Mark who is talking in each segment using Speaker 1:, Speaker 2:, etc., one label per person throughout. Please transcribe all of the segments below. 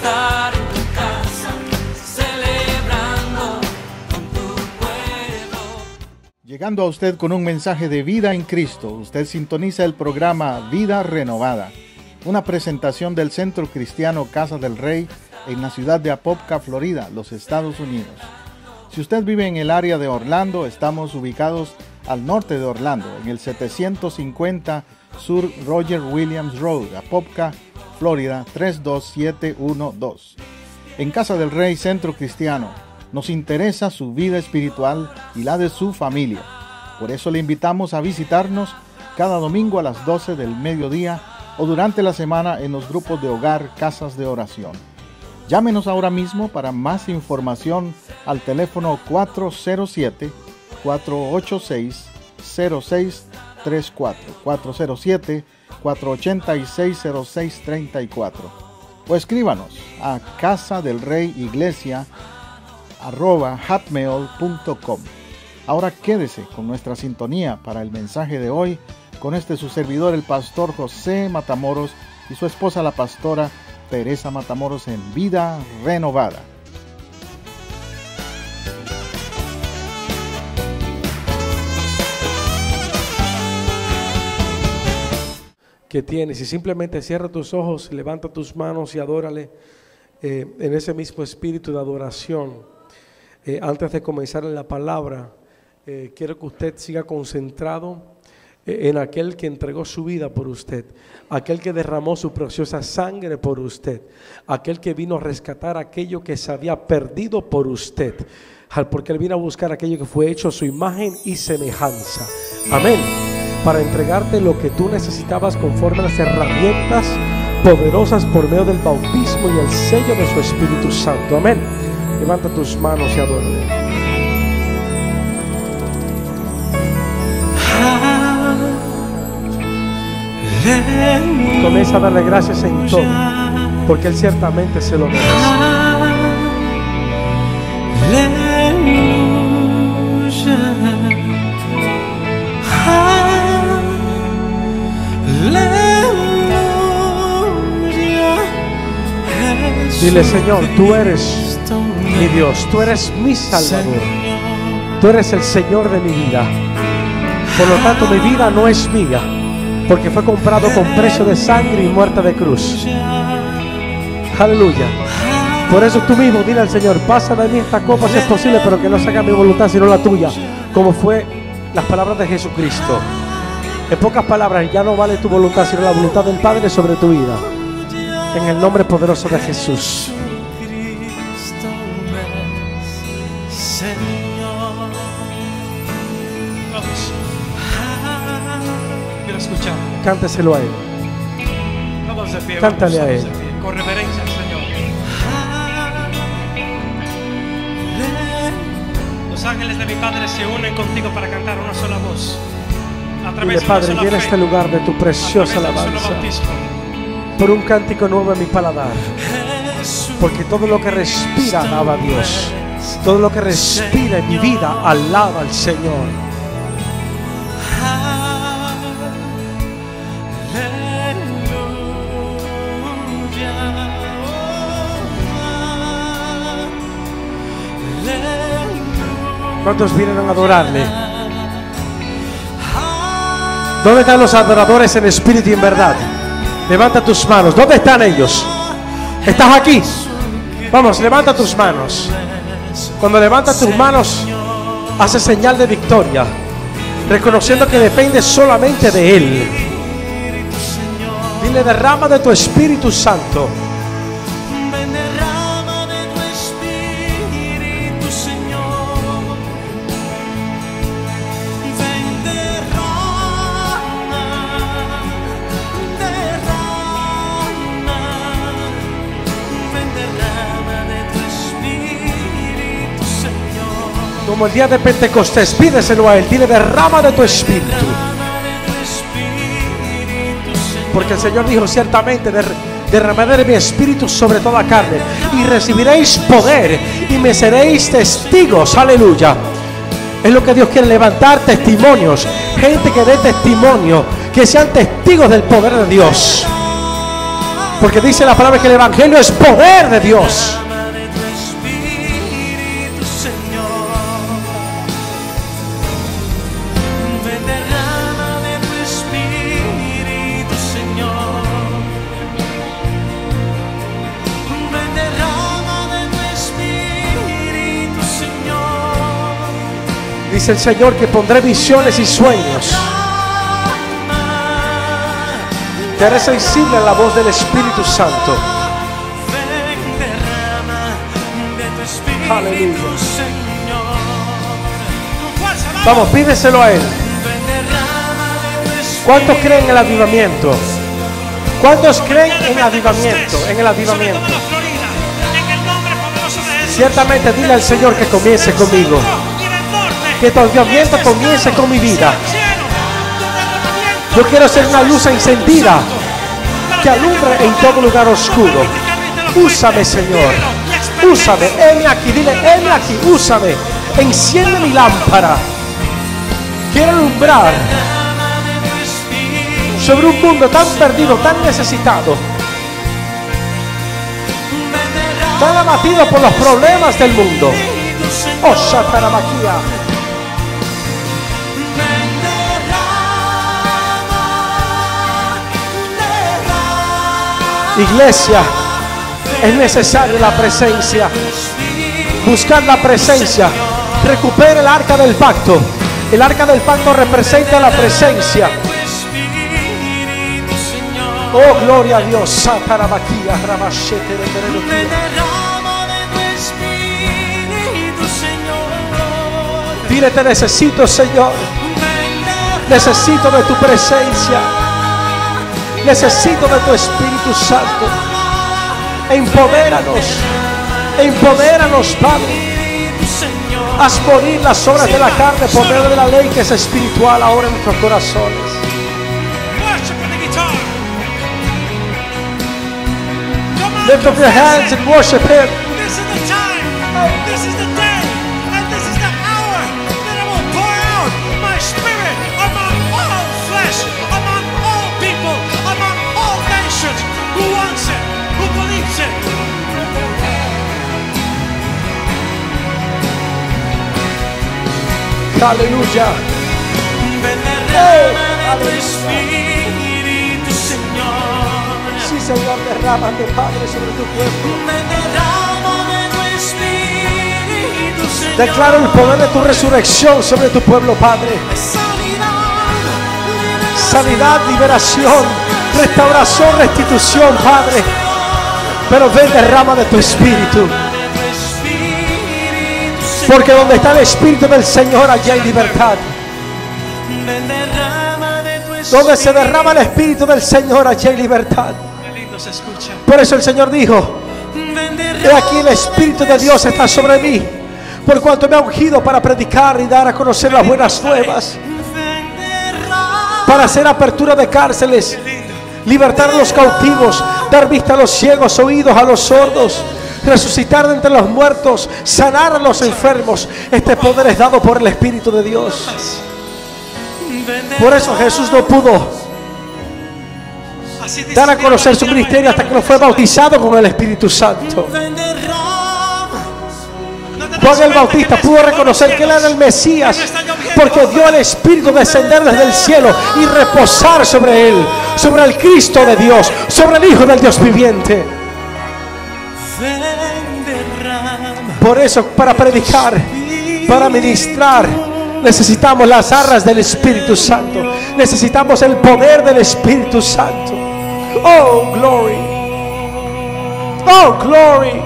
Speaker 1: estar en tu casa, celebrando con tu pueblo.
Speaker 2: Llegando a usted con un mensaje de vida en Cristo, usted sintoniza el programa Vida Renovada, una presentación del Centro Cristiano Casa del Rey en la ciudad de Apopka, Florida, los Estados Unidos. Si usted vive en el área de Orlando, estamos ubicados al norte de Orlando, en el 750 Sur Roger Williams Road, Apopka, Florida 32712. En Casa del Rey Centro Cristiano, nos interesa su vida espiritual y la de su familia. Por eso le invitamos a visitarnos cada domingo a las 12 del mediodía o durante la semana en los grupos de hogar Casas de Oración. Llámenos ahora mismo para más información al teléfono 407-486-0634, 407-486-0634. O escríbanos a casadelreyiglesia@hotmail.com. Ahora quédese con nuestra sintonía para el mensaje de hoy, con su servidor, el pastor José Matamoros, y su esposa, la pastora Teresa Matamoros, en Vida Renovada.
Speaker 3: Que tienes, y simplemente cierra tus ojos, levanta tus manos y adórale en ese mismo espíritu de adoración. Antes de comenzar en la palabra, quiero que usted siga concentrado en aquel que entregó su vida por usted, aquel que derramó su preciosa sangre por usted, aquel que vino a rescatar aquello que se había perdido por usted, porque él vino a buscar aquello que fue hecho a su imagen y semejanza. Amén. Para entregarte lo que tú necesitabas conforme a las herramientas poderosas por medio del bautismo y el sello de su Espíritu Santo. Amén. Levanta tus manos y adórale. Comienza a darle gracias en todo, porque Él ciertamente se lo merece. Dile: Señor, tú eres mi Dios, tú eres mi Salvador, tú eres el Señor de mi vida. Por lo tanto, mi vida no es mía, porque fue comprado con precio de sangre y muerte de cruz. Aleluya. Por eso tú mismo dile al Señor: pasa de mí esta copa si es posible, pero que no se haga mi voluntad sino la tuya, como fue las palabras de Jesucristo. En pocas palabras, ya no vale tu voluntad sino la voluntad del Padre sobre tu vida. En el nombre poderoso de Jesús. Cánteselo a Él. Cántale a Él.
Speaker 4: Con reverencia al Señor. Los ángeles de mi Padre se unen contigo para cantar una sola voz. A través
Speaker 3: Dile: Padre, llena este lugar de tu preciosa alabanza. Por un cántico nuevo en mi paladar. Porque todo lo que respira alaba a Dios. Todo lo que respira en mi vida alaba al Señor. ¿Cuántos vienen a adorarle? ¿Dónde están los adoradores en espíritu y en verdad? Levanta tus manos. ¿Dónde están ellos? ¿Estás aquí? Vamos, levanta tus manos. Cuando levantas tus manos, hace señal de victoria, reconociendo que depende solamente de Él. Dile: derrama de tu Espíritu Santo. Como el día de Pentecostés, pídeselo a Él. Dile: derrama de tu Espíritu. Porque el Señor dijo: ciertamente derramaré mi Espíritu sobre toda carne, y recibiréis poder, y me seréis testigos. Aleluya. Es lo que Dios quiere: levantar testimonios, gente que dé testimonio, que sean testigos del poder de Dios. Porque dice la palabra que el evangelio es poder de Dios.
Speaker 1: Derrama de tu espíritu, Señor. Ven, derrama de tu espíritu, Señor. Ven, derrama de tu espíritu, Señor.
Speaker 3: Dice el Señor que pondré visiones y sueños. Te haré sensible a la voz del Espíritu Santo.
Speaker 1: Ven, derrama de tu espíritu,
Speaker 3: Aleluya.
Speaker 1: Señor.
Speaker 3: Vamos, pídeselo a Él.
Speaker 1: Ven, derrama de tu espíritu.
Speaker 3: ¿Cuántos creen en el avivamiento? ¿Cuántos creen en avivamiento? En el
Speaker 4: Sobre
Speaker 3: avivamiento.
Speaker 4: toda la Florida, en el nombre poderoso de Jesús.
Speaker 3: Ciertamente dile al Señor que comience conmigo.
Speaker 4: Y en el norte,
Speaker 3: Que tu avivamiento comience con mi vida.
Speaker 4: lleno de derramamiento.
Speaker 3: Yo quiero ser una luz encendida que alumbre en todo lugar oscuro. Úsame, Señor. Úsame. Heme aquí. Dile, heme aquí. Úsame. Enciende mi lámpara. Quiero alumbrar sobre un mundo tan perdido, tan necesitado, tan abatido por los problemas del mundo. Oh, Shataramaquia. Iglesia, es necesaria la presencia. Buscar la presencia. Recupera el arca del pacto. El arca del pacto representa la presencia. Oh, gloria a Dios. Satarabaquia, Ramashete de Pereloquia. Dile, te necesito, Señor. Necesito de tu presencia. Necesito de tu Espíritu Santo. Empodéranos. Empodéranos, Padre. Haz morir las obras de la carne por medio de la ley que es espiritual ahora en nuestros corazones.
Speaker 4: Worship with the guitar. Come on,
Speaker 3: Lift up your hands and worship Him.
Speaker 4: this is the time, this is the day, and this is the hour that I will pour out my spirit among all flesh, among all people, among all nations. Who wants it? Who believes it?
Speaker 3: Aleluya.
Speaker 1: Ven, derrama de tu espíritu, Señor.
Speaker 3: Sí, Señor, derrámate, Padre, sobre tu pueblo.
Speaker 1: Ven, derrama de tu espíritu, Señor.
Speaker 3: Declaro el poder de tu resurrección sobre tu pueblo, Padre. Sanidad, liberación, restauración, restitución, Padre. Pero ven, derrama de tu espíritu. Porque donde está el Espíritu del Señor, allí hay libertad. Donde se derrama el Espíritu del Señor, allí hay libertad.
Speaker 4: Qué lindo se escucha.
Speaker 3: Por eso el Señor dijo: he aquí el Espíritu de Dios está sobre mí, por cuanto me ha ungido para predicar y dar a conocer las buenas nuevas, para hacer apertura de cárceles, libertar a los cautivos, dar vista a los ciegos, oídos a los sordos, resucitar de entre los muertos, sanar a los enfermos. Este poder es dado por el Espíritu de Dios. Por eso Jesús no pudo
Speaker 4: Así dice
Speaker 3: dar a
Speaker 4: mi
Speaker 3: conocer su
Speaker 4: hermano,
Speaker 3: ministerio hasta que no fue bautizado con el Espíritu Santo. Juan el Bautista pudo reconocer que él era el Mesías porque vio al Espíritu descender desde el cielo y reposar sobre él, sobre el Cristo de Dios, sobre el Hijo del Dios viviente. Por eso, para predicar, para ministrar, necesitamos las arras del Espíritu Santo. Necesitamos el poder del Espíritu Santo. Oh, glory. Oh, glory.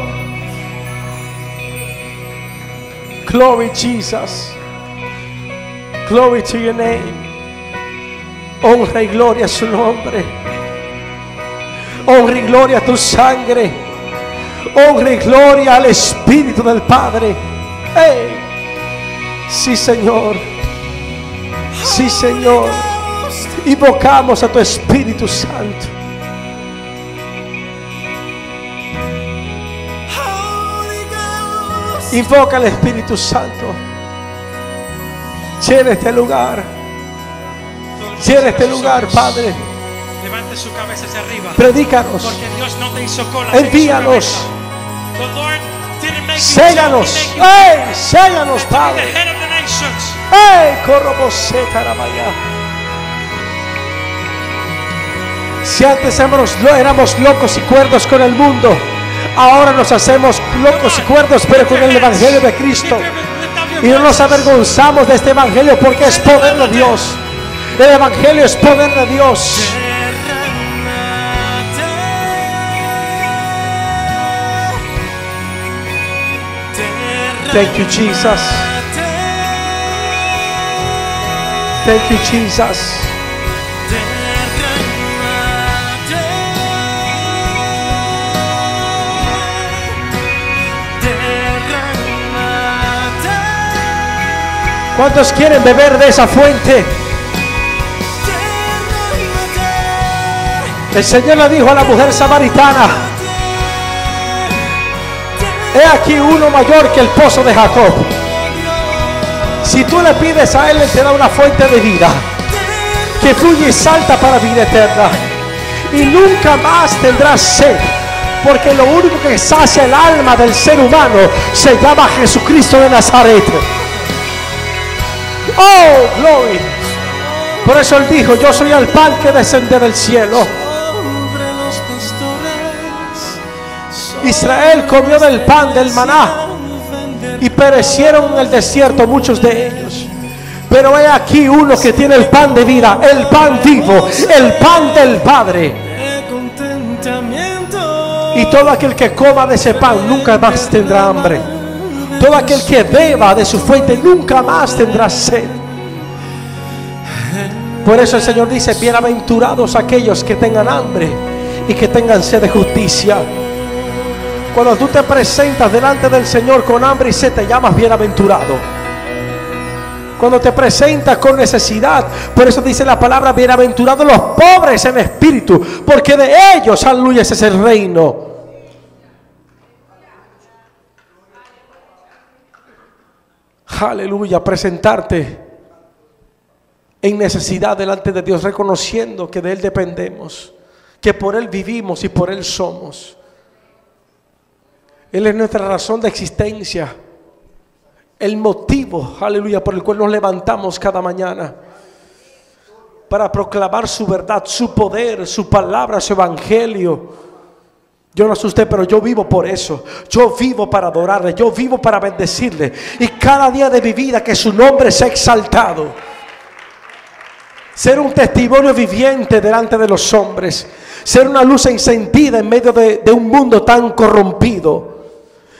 Speaker 3: Glory, Jesus. Glory to your name. Honra y gloria a su nombre. Honra y gloria a tu sangre. Honra y gloria al Espíritu del Padre. Hey. Sí, Señor. Sí, Señor. Invocamos a tu Espíritu Santo. Invoca al Espíritu Santo. Llena este lugar. Llena este lugar, Padre.
Speaker 4: Levante su cabeza hacia arriba.
Speaker 3: Predícanos.
Speaker 4: Porque Dios no te hizo cola.
Speaker 3: Envíanos.
Speaker 4: The Lord didn't make you
Speaker 3: Séganos.
Speaker 4: tail, He made you
Speaker 3: ¡Ey! Séganos,
Speaker 4: to be the
Speaker 3: Padre.
Speaker 4: head of the nations.
Speaker 3: ¡Ey! Corrobosetaramaya. Si antes éramos locos y cuerdos con el mundo, ahora nos hacemos locos y cuerdos, pero con el Evangelio de Cristo. Y no nos avergonzamos de este Evangelio porque es poder de Dios. El Evangelio es poder de Dios. Thank you, Jesus. Thank you, Jesus. ¿Cuántos quieren beber de esa fuente? El Señor le dijo a la mujer samaritana: he aquí uno mayor que el pozo de Jacob. Si tú le pides a Él, Él te da una fuente de vida que fluye y salta para vida eterna. Y nunca más tendrás sed, porque lo único que sacia el alma del ser humano se llama Jesucristo de Nazaret. Oh, glory. Por eso Él dijo: yo soy el pan que descende del cielo. Israel comió del pan del maná y perecieron en el desierto muchos de ellos. Pero hay aquí uno que tiene el pan de vida, el pan vivo, el pan del Padre. Y todo aquel que coma de ese pan nunca más tendrá hambre. Todo aquel que beba de su fuente nunca más tendrá sed. Por eso el Señor dice: bienaventurados aquellos que tengan hambre y que tengan sed de justicia. Cuando tú te presentas delante del Señor con hambre y sed, te llamas bienaventurado. Cuando te presentas con necesidad, por eso dice la palabra: bienaventurados los pobres en espíritu, porque de ellos, aleluya, ese es el reino. Aleluya, presentarte en necesidad delante de Dios, reconociendo que de Él dependemos, que por Él vivimos y por Él somos. Él es nuestra razón de existencia, el motivo, aleluya, por el cual nos levantamos cada mañana para proclamar su verdad, su poder, su palabra, su evangelio. Yo no sé usted, pero yo vivo por eso. Yo vivo para adorarle, yo vivo para bendecirle, y cada día de mi vida que su nombre sea exaltado. Ser un testimonio viviente delante de los hombres, ser una luz encendida en medio de un mundo tan corrompido,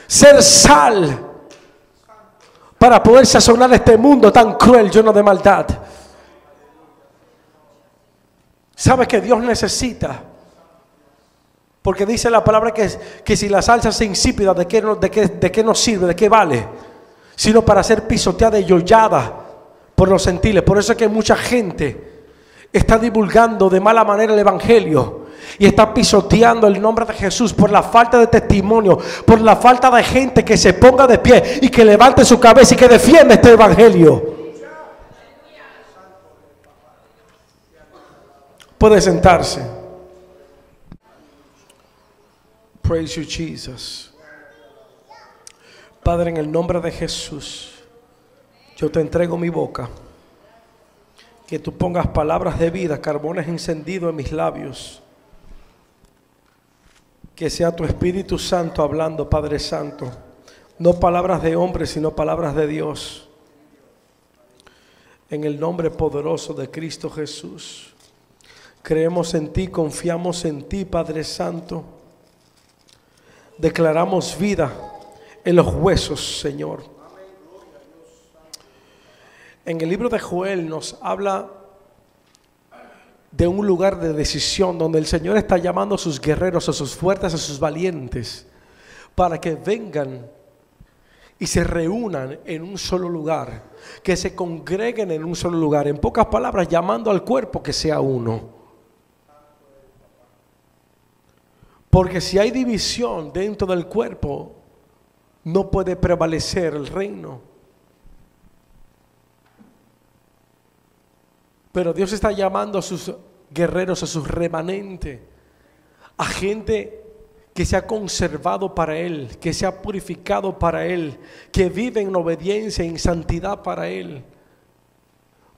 Speaker 3: ser sal para poder sazonar este mundo tan cruel, lleno de maldad. ¿Sabe que Dios necesita? Porque dice la palabra que si la salsa es insípida, ¿de qué nos sirve? ¿De qué vale? Sino para ser pisoteada y hollada por los gentiles. Por eso es que mucha gente está divulgando de mala manera el evangelio y está pisoteando el nombre de Jesús por la falta de testimonio, por la falta de gente que se ponga de pie y que levante su cabeza y que defienda este evangelio. Puede sentarse. Praise you, Jesus. Padre, en el nombre de Jesús, yo te entrego mi boca. Que tú pongas palabras de vida, carbones encendidos en mis labios. Que sea tu Espíritu Santo hablando, Padre Santo. No palabras de hombre, sino palabras de Dios. En el nombre poderoso de Cristo Jesús. Creemos en ti, confiamos en ti, Padre Santo. Declaramos vida en los huesos, Señor. En el libro de Joel nos habla de un lugar de decisión donde el Señor está llamando a sus guerreros, a sus fuertes, a sus valientes, para que vengan y se reúnan en un solo lugar, que se congreguen en un solo lugar. En pocas palabras, llamando al cuerpo que sea uno. Porque si hay división dentro del cuerpo, no puede prevalecer el reino. Pero Dios está llamando a sus guerreros, a sus remanentes, a gente que se ha conservado para Él, que se ha purificado para Él, que vive en obediencia, en santidad para Él,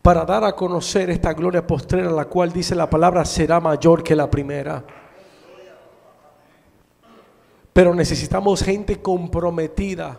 Speaker 3: para dar a conocer esta gloria postrera, la cual dice la palabra será mayor que la primera. Pero necesitamos gente comprometida,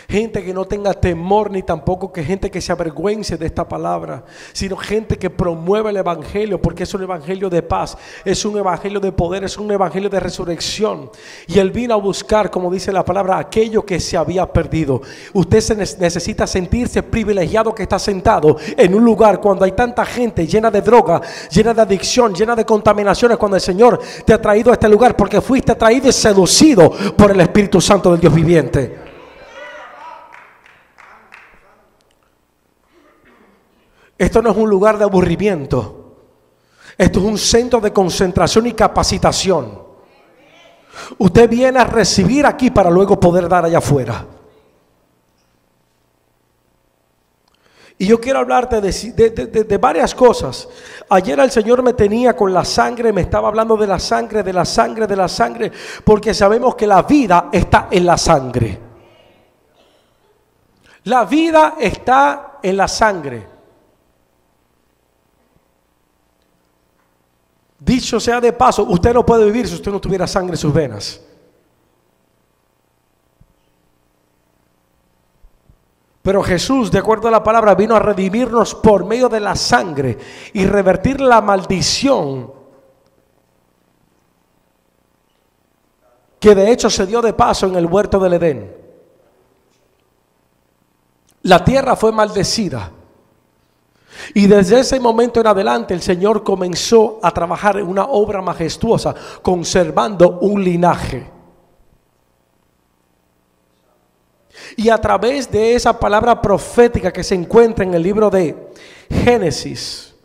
Speaker 3: gente que no tenga temor, ni tampoco que gente que se avergüence de esta palabra, sino gente que promueva el evangelio, porque es un evangelio de paz, es un evangelio de poder, es un evangelio de resurrección. Y Él vino a buscar, como dice la palabra, aquello que se había perdido. Usted necesita sentirse privilegiado que está sentado en un lugar cuando hay tanta gente llena de droga, llena de adicción, llena de contaminaciones, cuando el Señor te ha traído a este lugar porque fuiste atraído y seducido por el Espíritu Santo del Dios viviente. Esto no es un lugar de aburrimiento. Esto es un centro de concentración y capacitación. Usted viene a recibir aquí para luego poder dar allá afuera. Y yo quiero hablarte de varias cosas. Ayer el Señor me tenía con la sangre, me estaba hablando de la sangre, de la sangre, de la sangre, porque sabemos que la vida está en la sangre. La vida está en la sangre. Dicho sea de paso, usted no puede vivir si usted no tuviera sangre en sus venas. Pero Jesús, de acuerdo a la palabra, vino a redimirnos por medio de la sangre y revertir la maldición que de hecho se dio de paso en el huerto del Edén. La tierra fue maldecida. Y desde ese momento en adelante el Señor comenzó a trabajar en una obra majestuosa, conservando un linaje. Y a través de esa palabra profética que se encuentra en el libro de Génesis,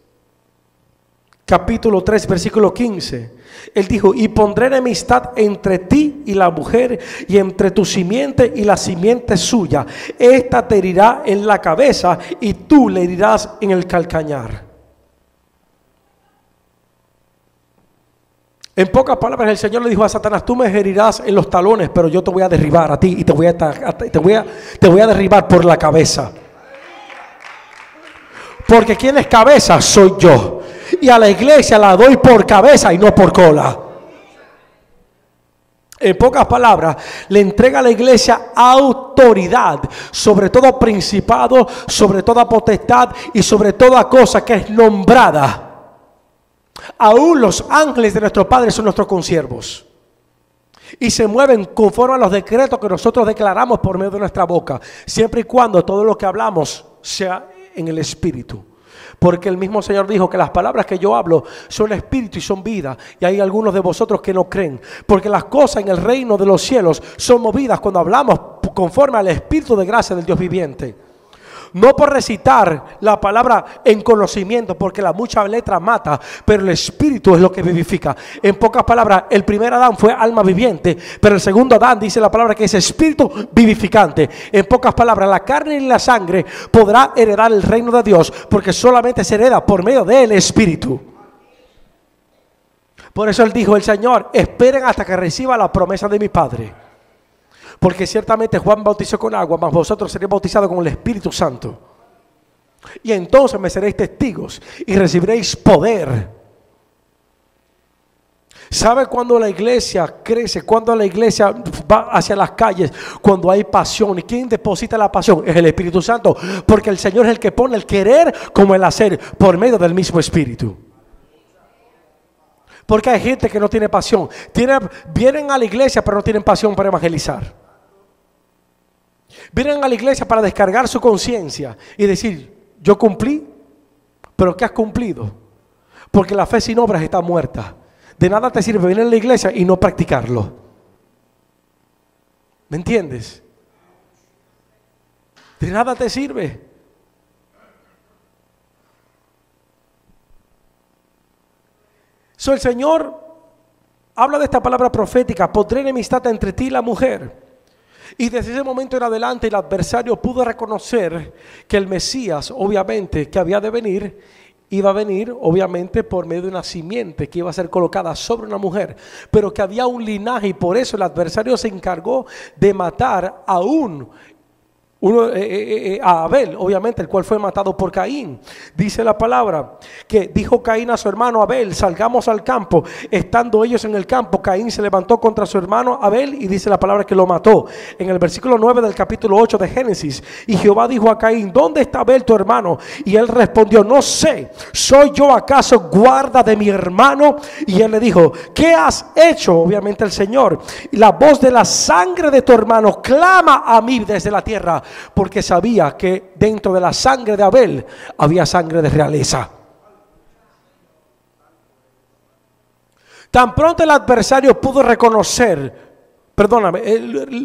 Speaker 3: capítulo 3, versículo 15, Él dijo: y pondré enemistad entre ti y la mujer, y entre tu simiente y la simiente suya. Esta te herirá en la cabeza y tú le herirás en el calcañar. En pocas palabras, el Señor le dijo a Satanás: tú me herirás en los talones, pero yo te voy a derribar a ti y te voy a derribar por la cabeza. Porque ¿quién es cabeza? Soy yo. Y a la iglesia la doy por cabeza y no por cola. En pocas palabras, le entrega a la iglesia autoridad sobre todo principado, sobre toda potestad y sobre toda cosa que es nombrada. Aún los ángeles de nuestro Padre son nuestros consiervos y se mueven conforme a los decretos que nosotros declaramos por medio de nuestra boca, siempre y cuando todo lo que hablamos sea en el Espíritu. Porque el mismo Señor dijo que las palabras que yo hablo son espíritu y son vida. Y hay algunos de vosotros que no creen. Porque las cosas en el reino de los cielos son movidas cuando hablamos conforme al Espíritu de gracia del Dios viviente. No por recitar la palabra en conocimiento, porque la mucha letra mata, pero el Espíritu es lo que vivifica. En pocas palabras, el primer Adán fue alma viviente, pero el segundo Adán dice la palabra que es espíritu vivificante. En pocas palabras, la carne y la sangre podrá heredar el reino de Dios, porque solamente se hereda por medio del Espíritu. Por eso Él dijo, el Señor: esperen hasta que reciba la promesa de mi Padre. Porque ciertamente Juan bautizó con agua, mas vosotros seréis bautizados con el Espíritu Santo. Y entonces me seréis testigos y recibiréis poder. ¿Sabe cuándo la iglesia crece? Cuando la iglesia va hacia las calles, cuando hay pasión. ¿Y quién deposita la pasión? Es el Espíritu Santo. Porque el Señor es el que pone el querer como el hacer por medio del mismo Espíritu. Porque hay gente que no tiene pasión. Vienen a la iglesia pero no tienen pasión para evangelizar. Vienen a la iglesia para descargar su conciencia y decir: yo cumplí, pero ¿qué has cumplido? Porque la fe sin obras está muerta. De nada te sirve venir a la iglesia y no practicarlo. ¿Me entiendes? De nada te sirve. El Señor habla de esta palabra profética: pondré enemistad entre ti y la mujer. Y desde ese momento en adelante el adversario pudo reconocer que el Mesías, obviamente, que había de venir, iba a venir obviamente por medio de una simiente que iba a ser colocada sobre una mujer, pero que había un linaje, y por eso el adversario se encargó de matar a a Abel, obviamente, el cual fue matado por Caín. Dice la palabra que dijo Caín a su hermano Abel: salgamos al campo. Estando ellos en el campo, Caín se levantó contra su hermano Abel y dice la palabra que lo mató. En el versículo 9 del capítulo 8 de Génesis: y Jehová dijo a Caín: ¿dónde está Abel tu hermano? Y él respondió: no sé, ¿soy yo acaso guarda de mi hermano? Y él le dijo: ¿qué has hecho? Obviamente el Señor. Y la voz de la sangre de tu hermano clama a mí desde la tierra, porque sabía que dentro de la sangre de Abel había sangre de realeza. Tan pronto el adversario pudo reconocer, perdóname,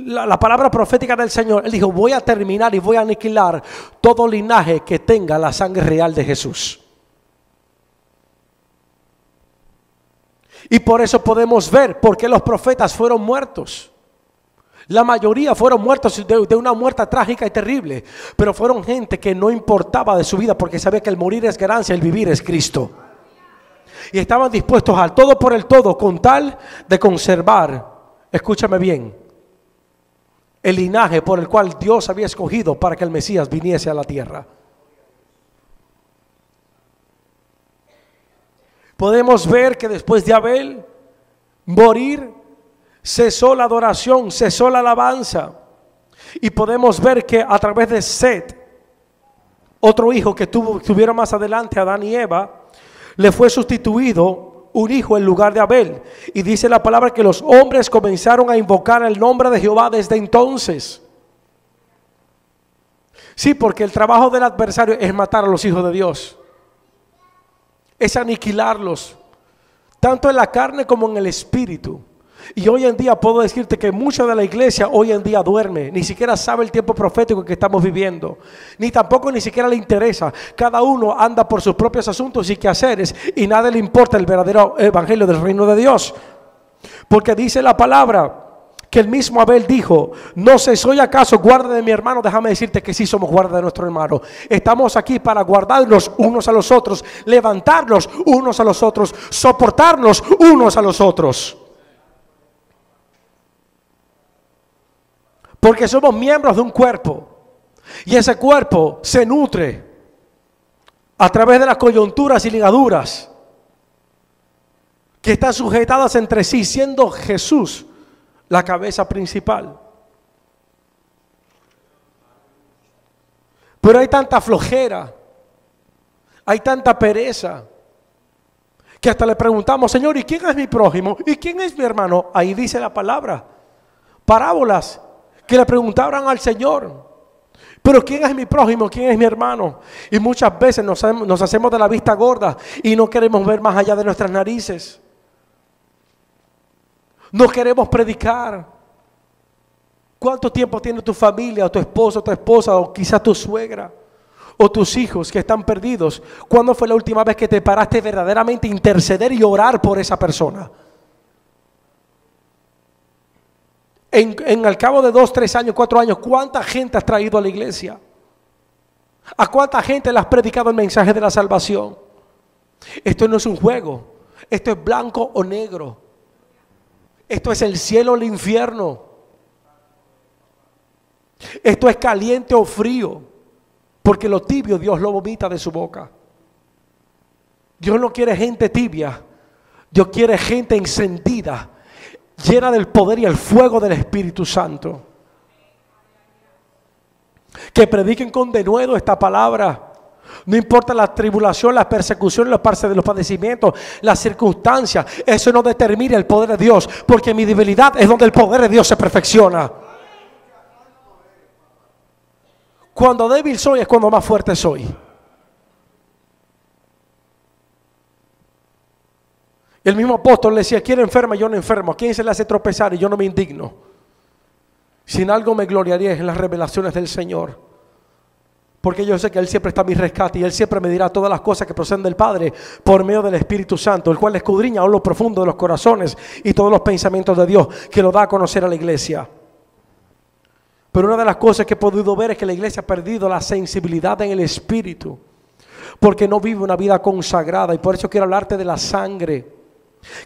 Speaker 3: la palabra profética del Señor, él dijo: voy a terminar y voy a aniquilar todo linaje que tenga la sangre real de Jesús. Y por eso podemos ver por qué los profetas fueron muertos. La mayoría fueron muertos de una muerte trágica y terrible, pero fueron gente que no importaba de su vida, porque sabía que el morir es ganancia, el vivir es Cristo. Y estaban dispuestos al todo por el todo con tal de conservar, escúchame bien, el linaje por el cual Dios había escogido para que el Mesías viniese a la tierra. Podemos ver que después de Abel morir, cesó la adoración, cesó la alabanza. Y podemos ver que a través de Set, otro hijo que tuvieron más adelante, Adán y Eva, le fue sustituido un hijo en lugar de Abel. Y dice la palabra que los hombres comenzaron a invocar el nombre de Jehová desde entonces. Sí, porque el trabajo del adversario es matar a los hijos de Dios, es aniquilarlos, tanto en la carne como en el espíritu. Y hoy en día puedo decirte que mucha de la iglesia hoy en día duerme, ni siquiera sabe el tiempo profético que estamos viviendo, ni tampoco ni siquiera le interesa. Cada uno anda por sus propios asuntos y quehaceres, y nada le importa el verdadero evangelio del reino de Dios. Porque dice la palabra que el mismo Abel dijo: no sé, ¿soy acaso guarda de mi hermano? Déjame decirte que sí somos guarda de nuestro hermano. Estamos aquí para guardarnos unos a los otros, levantarnos unos a los otros, soportarnos unos a los otros. Porque somos miembros de un cuerpo, y ese cuerpo se nutre a través de las coyunturas y ligaduras que están sujetadas entre sí, siendo Jesús la cabeza principal. Pero hay tanta flojera, hay tanta pereza, que hasta le preguntamos: Señor, ¿y quién es mi prójimo? ¿Y quién es mi hermano? Ahí dice la palabra, parábolas que le preguntaban al Señor: pero ¿quién es mi prójimo? ¿Quién es mi hermano? Y muchas veces nos hacemos de la vista gorda y no queremos ver más allá de nuestras narices. No queremos predicar. ¿Cuánto tiempo tiene tu familia, o tu esposo, tu esposa, o quizás tu suegra, o tus hijos que están perdidos? ¿Cuándo fue la última vez que te paraste verdaderamente a interceder y orar por esa persona? Al cabo de 2, 3 años, 4 años, ¿cuánta gente has traído a la iglesia? ¿A cuánta gente le has predicado el mensaje de la salvación? Esto no es un juego. Esto es blanco o negro. Esto es el cielo o el infierno. Esto es caliente o frío. Porque lo tibio Dios lo vomita de su boca. Dios no quiere gente tibia. Dios quiere gente encendida, llena del poder y el fuego del Espíritu Santo. Que prediquen con denuedo esta palabra. No importa la tribulación, la persecución, los padecimientos, las circunstancias. Eso no determina el poder de Dios, porque mi debilidad es donde el poder de Dios se perfecciona. Cuando débil soy es cuando más fuerte soy. El mismo apóstol le decía: ¿quién enferma? Yo no enfermo. ¿A quién se le hace tropezar? Y yo no me indigno. Si en algo me gloriaría es en las revelaciones del Señor. Porque yo sé que Él siempre está a mi rescate, y Él siempre me dirá todas las cosas que proceden del Padre por medio del Espíritu Santo, el cual escudriña aún lo profundo de los corazones y todos los pensamientos de Dios, que lo da a conocer a la iglesia. Pero una de las cosas que he podido ver es que la iglesia ha perdido la sensibilidad en el Espíritu. porque no vive una vida consagrada. Y por eso quiero hablarte de la sangre,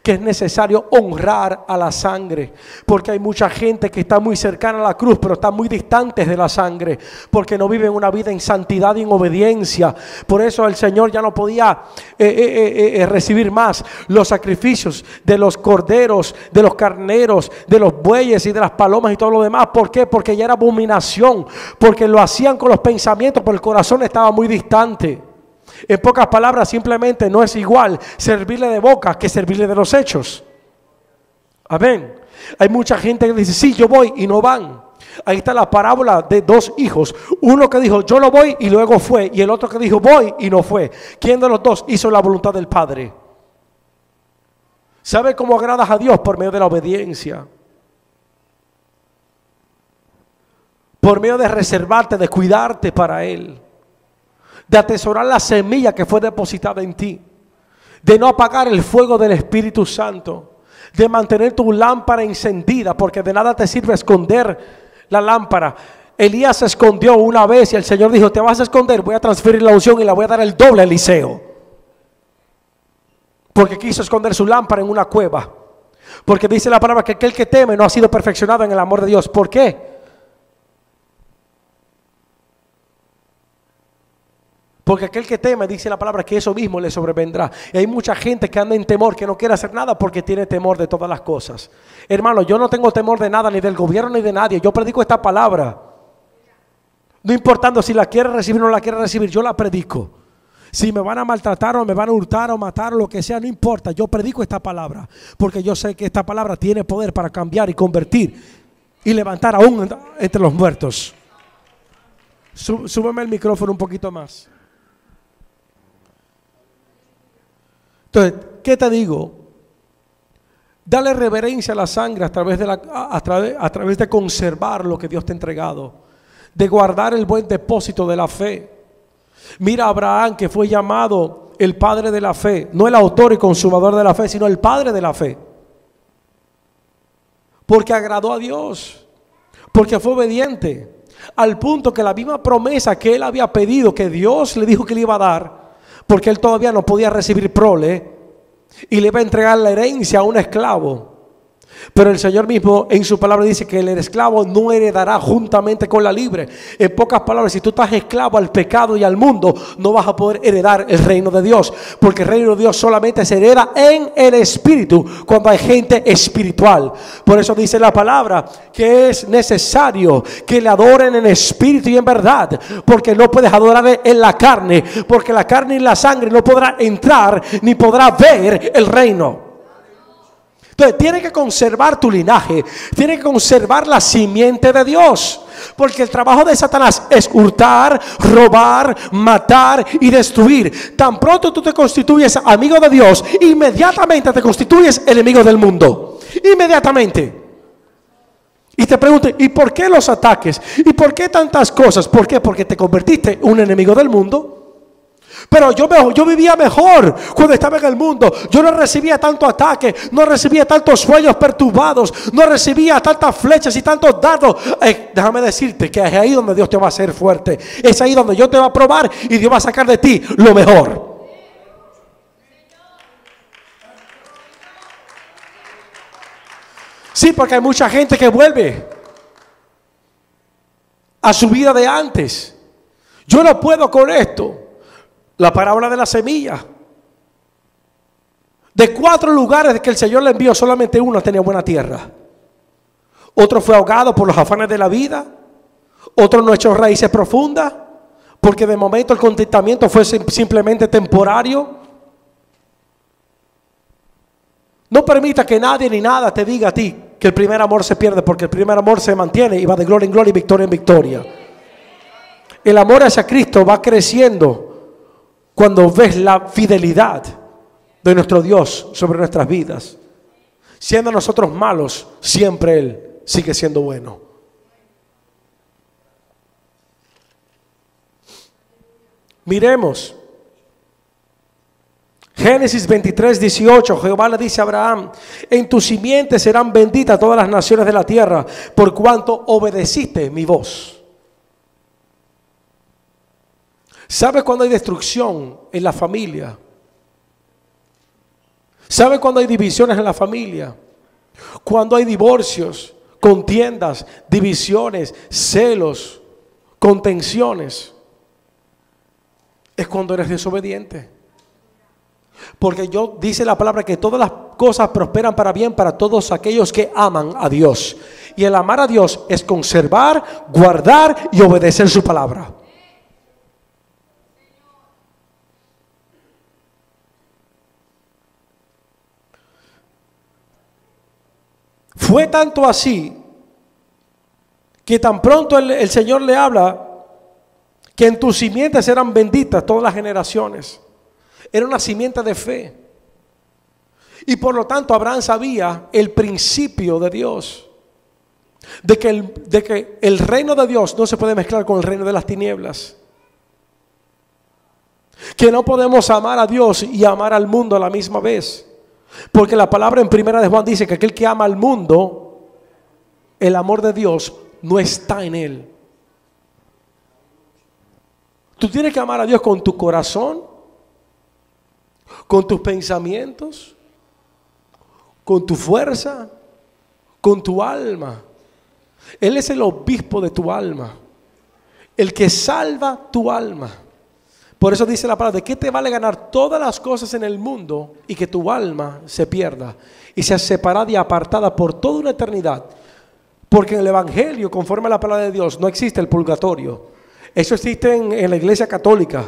Speaker 3: que es necesario honrar a la sangre, porque hay mucha gente que está muy cercana a la cruz, pero está muy distantes de la sangre, porque no viven una vida en santidad y en obediencia. Por eso el Señor ya no podía recibir más los sacrificios de los corderos, de los carneros, de los bueyes y de las palomas y todo lo demás. ¿Por qué? Porque ya era abominación, porque lo hacían con los pensamientos, pero el corazón estaba muy distante. En pocas palabras, simplemente no es igual servirle de boca que servirle de los hechos. Amén. Hay mucha gente que dice, sí, yo voy, y no van. Ahí está la parábola de dos hijos. Uno que dijo, yo no voy, y luego fue. Y el otro que dijo, voy, y no fue. ¿Quién de los dos hizo la voluntad del Padre? ¿Sabe cómo agradas a Dios? Por medio de la obediencia. Por medio de reservarte, de cuidarte para Él, de atesorar la semilla que fue depositada en ti, de no apagar el fuego del Espíritu Santo, de mantener tu lámpara encendida, porque de nada te sirve esconder la lámpara. Elías se escondió una vez y el Señor dijo, te vas a esconder, voy a transferir la unción y la voy a dar el doble a Eliseo, porque quiso esconder su lámpara en una cueva. Porque dice la palabra que aquel que teme no ha sido perfeccionado en el amor de Dios. ¿Por qué? Porque aquel que teme, dice la palabra, que eso mismo le sobrevendrá. Y hay mucha gente que anda en temor, que no quiere hacer nada porque tiene temor de todas las cosas. Hermano, yo no tengo temor de nada, ni del gobierno ni de nadie. Yo predico esta palabra. No importando si la quiere recibir o no la quiere recibir, yo la predico. Si me van a maltratar o me van a hurtar o matar o lo que sea, no importa. Yo predico esta palabra, porque yo sé que esta palabra tiene poder para cambiar y convertir y levantar aún entre los muertos. Súbeme el micrófono un poquito más. Entonces, ¿qué te digo? Dale reverencia a la sangre a través de conservar lo que Dios te ha entregado, de guardar el buen depósito de la fe. Mira a Abraham, que fue llamado el padre de la fe, no el autor y consumador de la fe, sino el padre de la fe, porque agradó a Dios, porque fue obediente, al punto que la misma promesa que él había pedido, que Dios le dijo que le iba a dar, porque él todavía no podía recibir prole y le iba a entregar la herencia a un esclavo. Pero el Señor mismo en su palabra dice que el esclavo no heredará juntamente con la libre. En pocas palabras, si tú estás esclavo al pecado y al mundo, no vas a poder heredar el reino de Dios, porque el reino de Dios solamente se hereda en el Espíritu, cuando hay gente espiritual. Por eso dice la palabra que es necesario que le adoren en espíritu y en verdad, porque no puedes adorar en la carne, porque la carne y la sangre no podrá entrar ni podrá ver el reino. Entonces tiene que conservar tu linaje, tiene que conservar la simiente de Dios, porque el trabajo de Satanás es hurtar, robar, matar y destruir. Tan pronto tú te constituyes amigo de Dios, inmediatamente te constituyes enemigo del mundo, inmediatamente. Y te pregunto, ¿y por qué los ataques? ¿Y por qué tantas cosas? ¿Por qué? Porque te convertiste en un enemigo del mundo. Pero yo vivía mejor cuando estaba en el mundo. Yo no recibía tanto ataque, no recibía tantos sueños perturbados, no recibía tantas flechas y tantos dardos. Déjame decirte que es ahí donde Dios te va a hacer fuerte. Es ahí donde Dios te va a probar y Dios va a sacar de ti lo mejor. Sí, porque hay mucha gente que vuelve a su vida de antes. Yo no puedo con esto. La parábola de la semilla. De 4 lugares que el Señor le envió, solamente uno tenía buena tierra. Otro fue ahogado por los afanes de la vida. Otro no echó raíces profundas, porque de momento el contentamiento fue simplemente temporario. No permita que nadie ni nada te diga a ti que el primer amor se pierde, porque el primer amor se mantiene y va de gloria en gloria y victoria en victoria. El amor hacia Cristo va creciendo cuando ves la fidelidad de nuestro Dios sobre nuestras vidas. Siendo nosotros malos, siempre Él sigue siendo bueno. Miremos Génesis 23:18. Jehová le dice a Abraham: en tu simiente serán benditas todas las naciones de la tierra, por cuanto obedeciste mi voz. ¿Sabe cuando hay destrucción en la familia? ¿Sabe cuando hay divisiones en la familia? Cuando hay divorcios, contiendas, divisiones, celos, contenciones. Es cuando eres desobediente. Porque dice la palabra que todas las cosas prosperan para bien para todos aquellos que aman a Dios. Y el amar a Dios es conservar, guardar y obedecer su palabra. Fue tanto así que tan pronto el Señor le habla que en tus simientes eran benditas todas las generaciones. Era una simiente de fe. Y por lo tanto Abraham sabía el principio de Dios. De que el reino de Dios no se puede mezclar con el reino de las tinieblas. Que no podemos amar a Dios y amar al mundo a la misma vez. Porque la palabra en primera de Juan dice que aquel que ama al mundo, el amor de Dios no está en él. Tú tienes que amar a Dios con tu corazón, con tus pensamientos, con tu fuerza, con tu alma. Él es el obispo de tu alma, el que salva tu alma. Por eso dice la palabra: ¿de qué te vale ganar todas las cosas en el mundo y que tu alma se pierda y sea separada y apartada por toda una eternidad? Porque en el Evangelio, conforme a la palabra de Dios, no existe el purgatorio. Eso existe en la Iglesia Católica.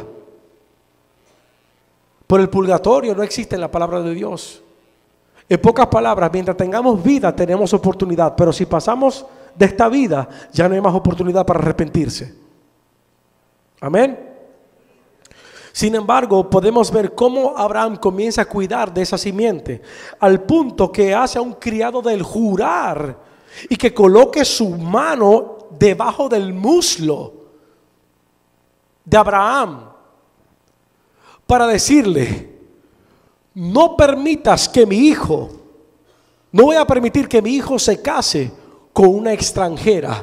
Speaker 3: Pero el purgatorio no existe en la palabra de Dios. En pocas palabras, mientras tengamos vida tenemos oportunidad, pero si pasamos de esta vida ya no hay más oportunidad para arrepentirse. Amén. Sin embargo, podemos ver cómo Abraham comienza a cuidar de esa simiente, al punto que hace a un criado del jurar y que coloque su mano debajo del muslo de Abraham para decirle: no permitas que mi hijo, no voy a permitir que mi hijo se case con una extranjera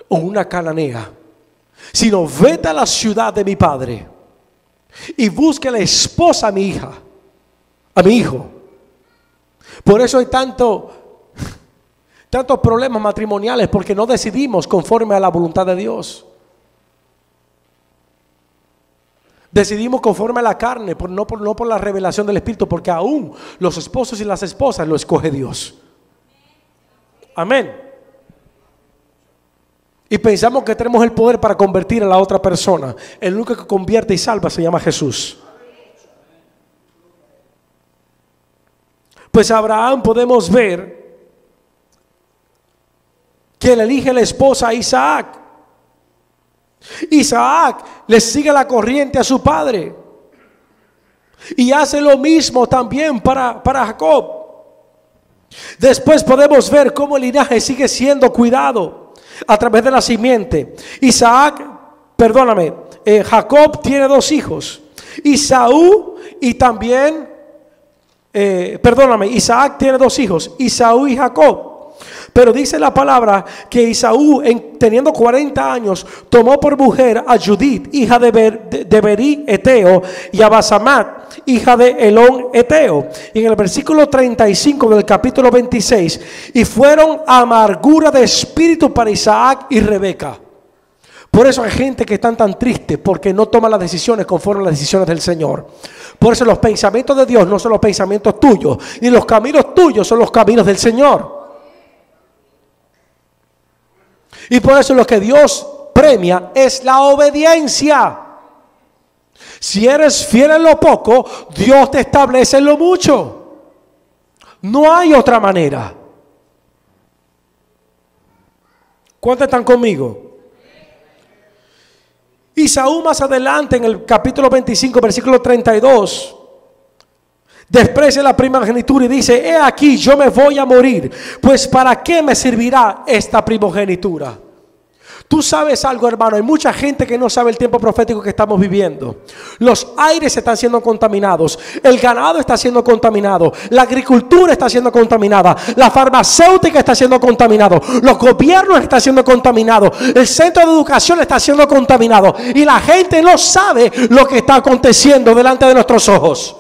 Speaker 3: o una cananea, sino vete a la ciudad de mi padre y busque la esposa a mi hija, a mi hijo. Por eso hay tantos problemas matrimoniales, porque no decidimos conforme a la voluntad de Dios. Decidimos conforme a la carne, no por la revelación del Espíritu, porque aún los esposos y las esposas lo escoge Dios. Amén. Y pensamos que tenemos el poder para convertir a la otra persona. El único que convierte y salva se llama Jesús. Pues a Abraham podemos ver que él elige la esposa a Isaac. Isaac le sigue la corriente a su padre y hace lo mismo también para Jacob. Después podemos ver cómo el linaje sigue siendo cuidado a través de la simiente. Jacob tiene dos hijos, Esaú y también, Isaac tiene dos hijos, Esaú y Jacob. Pero dice la palabra que Esaú, teniendo 40 años, tomó por mujer a Judith, hija de Berí Eteo, y a Basamat, hija de Elón Eteo. Y en el versículo 35 del capítulo 26, y fueron amargura de espíritu para Isaac y Rebeca. Por eso hay gente que están tan triste, porque no toma las decisiones conforme a las decisiones del Señor. Por eso los pensamientos de Dios no son los pensamientos tuyos, ni los caminos tuyos son los caminos del Señor. Y por eso lo que Dios premia es la obediencia. Si eres fiel en lo poco, Dios te establece en lo mucho. No hay otra manera. ¿Cuántos están conmigo? Esaú más adelante en el capítulo 25, versículo 32, desprecia la primogenitura y dice: he aquí, yo me voy a morir, pues ¿para qué me servirá esta primogenitura? Tú sabes algo, hermano, hay mucha gente que no sabe el tiempo profético que estamos viviendo. Los aires están siendo contaminados, el ganado está siendo contaminado, la agricultura está siendo contaminada, la farmacéutica está siendo contaminado, los gobiernos están siendo contaminados, el centro de educación está siendo contaminado y la gente no sabe lo que está aconteciendo delante de nuestros ojos.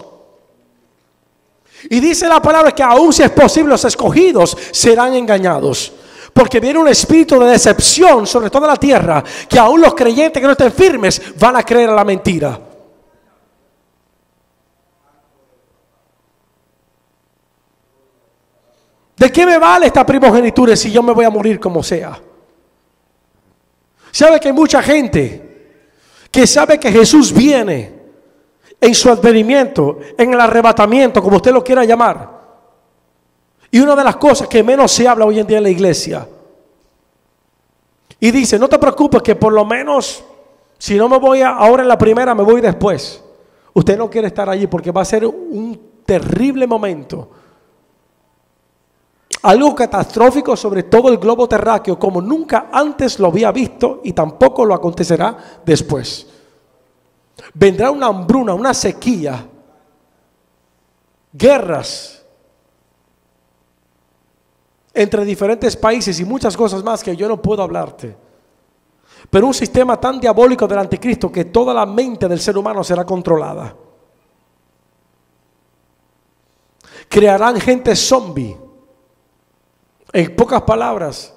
Speaker 3: Y dice la palabra que aún si es posible los escogidos serán engañados. Porque viene un espíritu de decepción sobre toda la tierra, que aún los creyentes que no estén firmes van a creer a la mentira. ¿De qué me vale esta primogenitura si yo me voy a morir como sea? ¿Sabe que hay mucha gente que sabe que Jesús viene en su advenimiento, en el arrebatamiento, como usted lo quiera llamar? Y una de las cosas que menos se habla hoy en día en la iglesia. Y dice, no te preocupes que por lo menos, si no me voy ahora en la primera, me voy después. Usted no quiere estar allí porque va a ser un terrible momento. Algo catastrófico sobre todo el globo terráqueo, como nunca antes lo había visto y tampoco lo acontecerá después. Vendrá una hambruna, una sequía, guerras entre diferentes países y muchas cosas más que yo no puedo hablarte. Pero un sistema tan diabólico del anticristo que toda la mente del ser humano será controlada. Crearán gente zombie. En pocas palabras,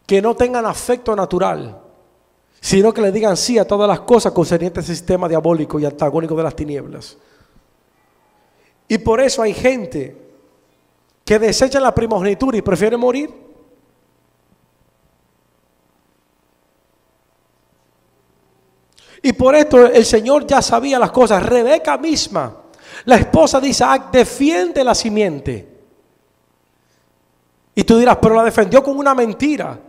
Speaker 3: que no tengan afecto natural, sino que le digan sí a todas las cosas concernientes al sistema diabólico y antagónico de las tinieblas. Y por eso hay gente que desechan la primogenitura y prefieren morir. Y por esto el Señor ya sabía las cosas. Rebeca misma, la esposa de Isaac, defiende la simiente. Y tú dirás, pero la defendió con una mentira.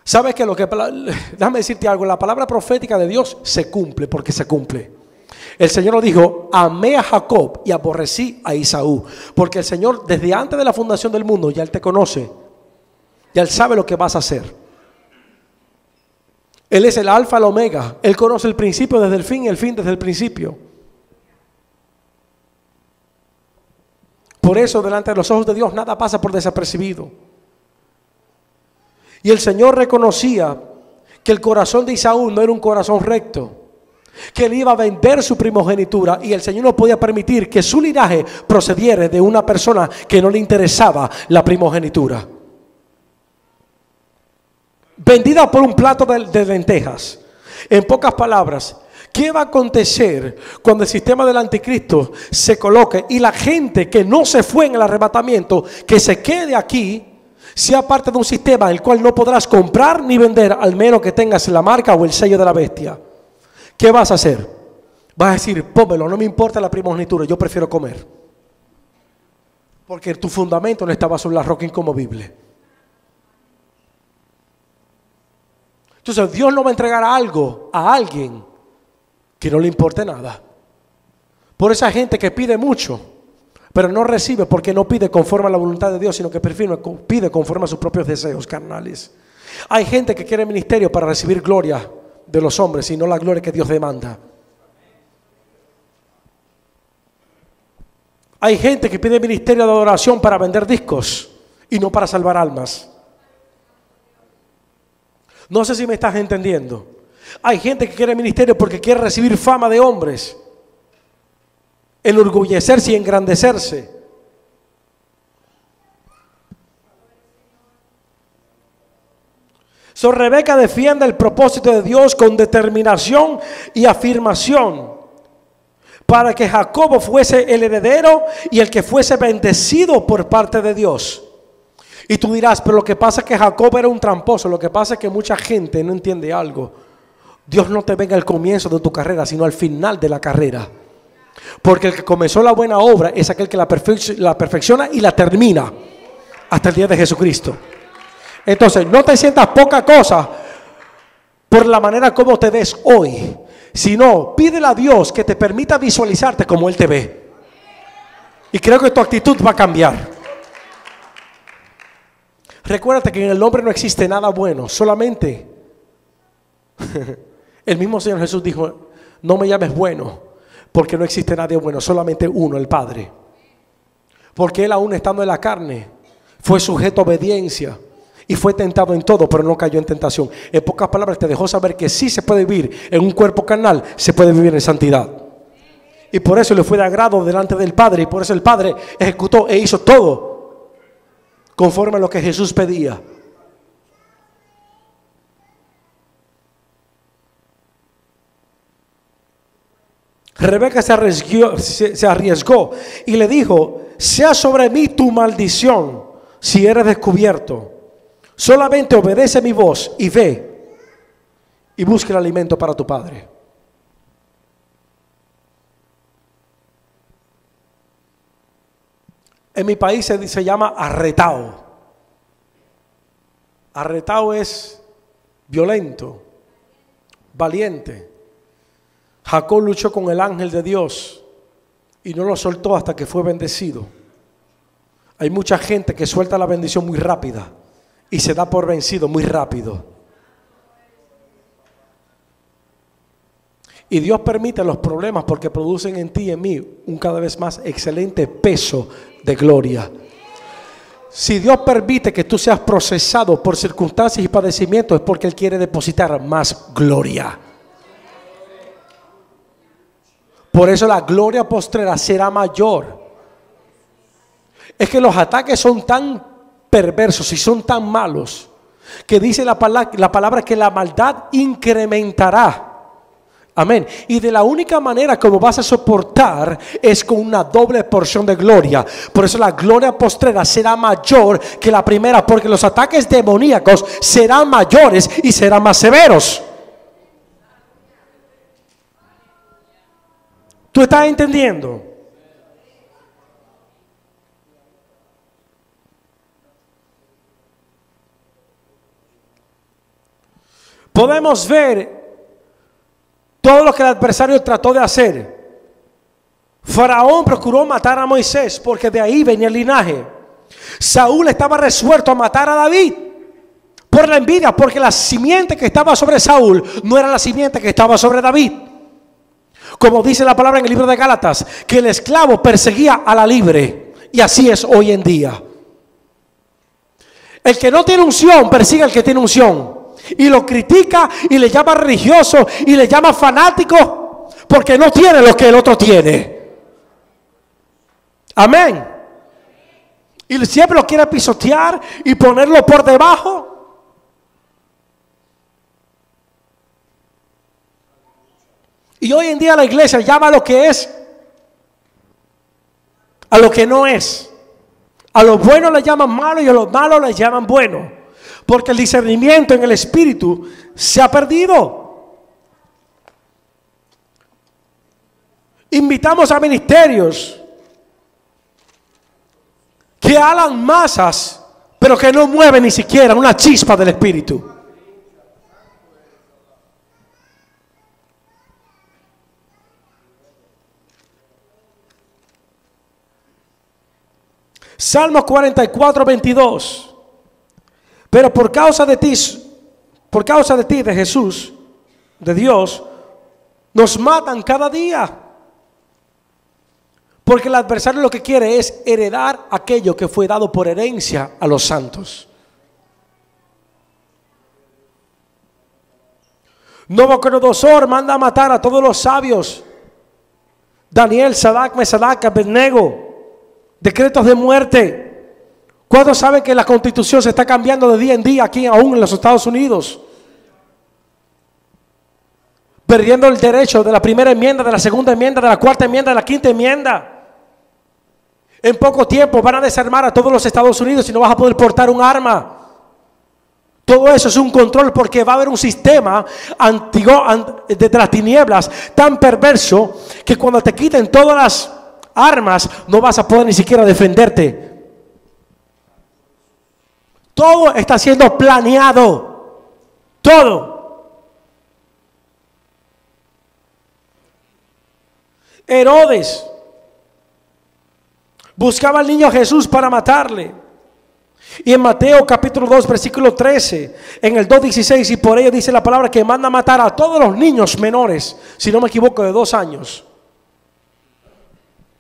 Speaker 3: ¿Sabes qué? Déjame decirte algo, la palabra profética de Dios se cumple porque se cumple. El Señor lo dijo, amé a Jacob y aborrecí a Esaú. Porque el Señor desde antes de la fundación del mundo ya Él te conoce. Ya Él sabe lo que vas a hacer. Él es el alfa, el omega. Él conoce el principio desde el fin y el fin desde el principio. Por eso delante de los ojos de Dios nada pasa por desapercibido. Y el Señor reconocía que el corazón de Esaú no era un corazón recto, que él iba a vender su primogenitura y el Señor no podía permitir que su linaje procediera de una persona que no le interesaba la primogenitura. Vendida por un plato de lentejas. En pocas palabras, ¿qué va a acontecer cuando el sistema del anticristo se coloque y la gente que no se fue en el arrebatamiento, que se quede aquí, sea parte de un sistema en el cual no podrás comprar ni vender al menos que tengas la marca o el sello de la bestia? ¿Qué vas a hacer? Vas a decir, pómelo, no me importa la primogenitura, yo prefiero comer. Porque tu fundamento no estaba sobre la roca inconmovible. Entonces Dios no va a entregar algo a alguien que no le importe nada. Por esa gente que pide mucho, pero no recibe porque no pide conforme a la voluntad de Dios, sino que pide conforme a sus propios deseos carnales. Hay gente que quiere ministerio para recibir gloria de los hombres y no la gloria que Dios demanda. Hay gente que pide ministerio de adoración para vender discos y no para salvar almas. No sé si me estás entendiendo. Hay gente que quiere ministerio porque quiere recibir fama de hombres, enorgullecerse y engrandecerse. Rebeca defiende el propósito de Dios con determinación y afirmación para que Jacobo fuese el heredero y el que fuese bendecido por parte de Dios. Y tú dirás, pero lo que pasa es que Jacob era un tramposo. Lo que pasa es que mucha gente no entiende algo. Dios no te venga al comienzo de tu carrera, sino al final de la carrera. Porque el que comenzó la buena obra es aquel que la perfecciona y la termina hasta el día de Jesucristo. Entonces, no te sientas poca cosa por la manera como te ves hoy, sino pídele a Dios que te permita visualizarte como Él te ve. Y creo que tu actitud va a cambiar. Recuérdate que en el hombre no existe nada bueno, solamente el mismo Señor Jesús dijo: no me llames bueno, porque no existe nadie bueno, solamente uno, el Padre. Porque Él, aún estando en la carne, fue sujeto a obediencia y fue tentado en todo, pero no cayó en tentación. En pocas palabras, te dejó saber que sí se puede vivir en un cuerpo carnal, se puede vivir en santidad. Y por eso le fue de agrado delante del Padre, y por eso el Padre ejecutó e hizo todo conforme a lo que Jesús pedía. Rebeca se arriesgó y le dijo: sea sobre mí tu maldición si eres descubierto. Solamente obedece mi voz y ve y busca el alimento para tu padre. En mi país se llama arretao. Arretao es violento, valiente. Jacob luchó con el ángel de Dios y no lo soltó hasta que fue bendecido. Hay mucha gente que suelta la bendición muy rápida y se da por vencido muy rápido. Y Dios permite los problemas porque producen en ti y en mí un cada vez más excelente peso de gloria. Si Dios permite que tú seas procesado por circunstancias y padecimientos, es porque Él quiere depositar más gloria. Por eso la gloria postrera será mayor. Es que los ataques son tan perversos y son tan malos que dice la palabra que la maldad incrementará. Amén. Y de la única manera como vas a soportar es con una doble porción de gloria. Por eso la gloria postrera será mayor que la primera, porque los ataques demoníacos serán mayores y serán más severos. ¿Tú estás entendiendo? Podemos ver todo lo que el adversario trató de hacer. Faraón procuró matar a Moisés porque de ahí venía el linaje. Saúl estaba resuelto a matar a David por la envidia, porque la simiente que estaba sobre Saúl no era la simiente que estaba sobre David. Como dice la palabra en el libro de Gálatas, que el esclavo perseguía a la libre. Y así es hoy en día. El que no tiene unción persigue al que tiene unción. Y lo critica y le llama religioso y le llama fanático porque no tiene lo que el otro tiene. Amén. Y siempre lo quiere pisotear y ponerlo por debajo. Y hoy en día la iglesia llama a lo que es a lo que no es. A lo bueno le llaman malo y a lo malo le llaman bueno. Porque el discernimiento en el espíritu se ha perdido. Invitamos a ministerios que alan masas, pero que no mueven ni siquiera una chispa del espíritu. Salmo 44, 22. Pero por causa de ti, de Jesús, de Dios, nos matan cada día. Porque el adversario lo que quiere es heredar aquello que fue dado por herencia a los santos. Nabucodonosor manda a matar a todos los sabios. Daniel, Sadrach, Mesach, Abednego. Decretos de muerte. ¿Cuántos saben que la constitución se está cambiando de día en día aquí aún en los Estados Unidos? Perdiendo el derecho de la primera enmienda, de la segunda enmienda, de la cuarta enmienda, de la quinta enmienda. En poco tiempo van a desarmar a todos los Estados Unidos y no vas a poder portar un arma. Todo eso es un control porque va a haber un sistema de las tinieblas tan perverso que cuando te quiten todas las armas no vas a poder ni siquiera defenderte. Todo está siendo planeado. Todo. Herodes buscaba al niño Jesús para matarle. Y en Mateo capítulo 2 versículo 13, en el 2:16, y por ello dice la palabra que manda a matar a todos los niños menores, si no me equivoco, de 2 años.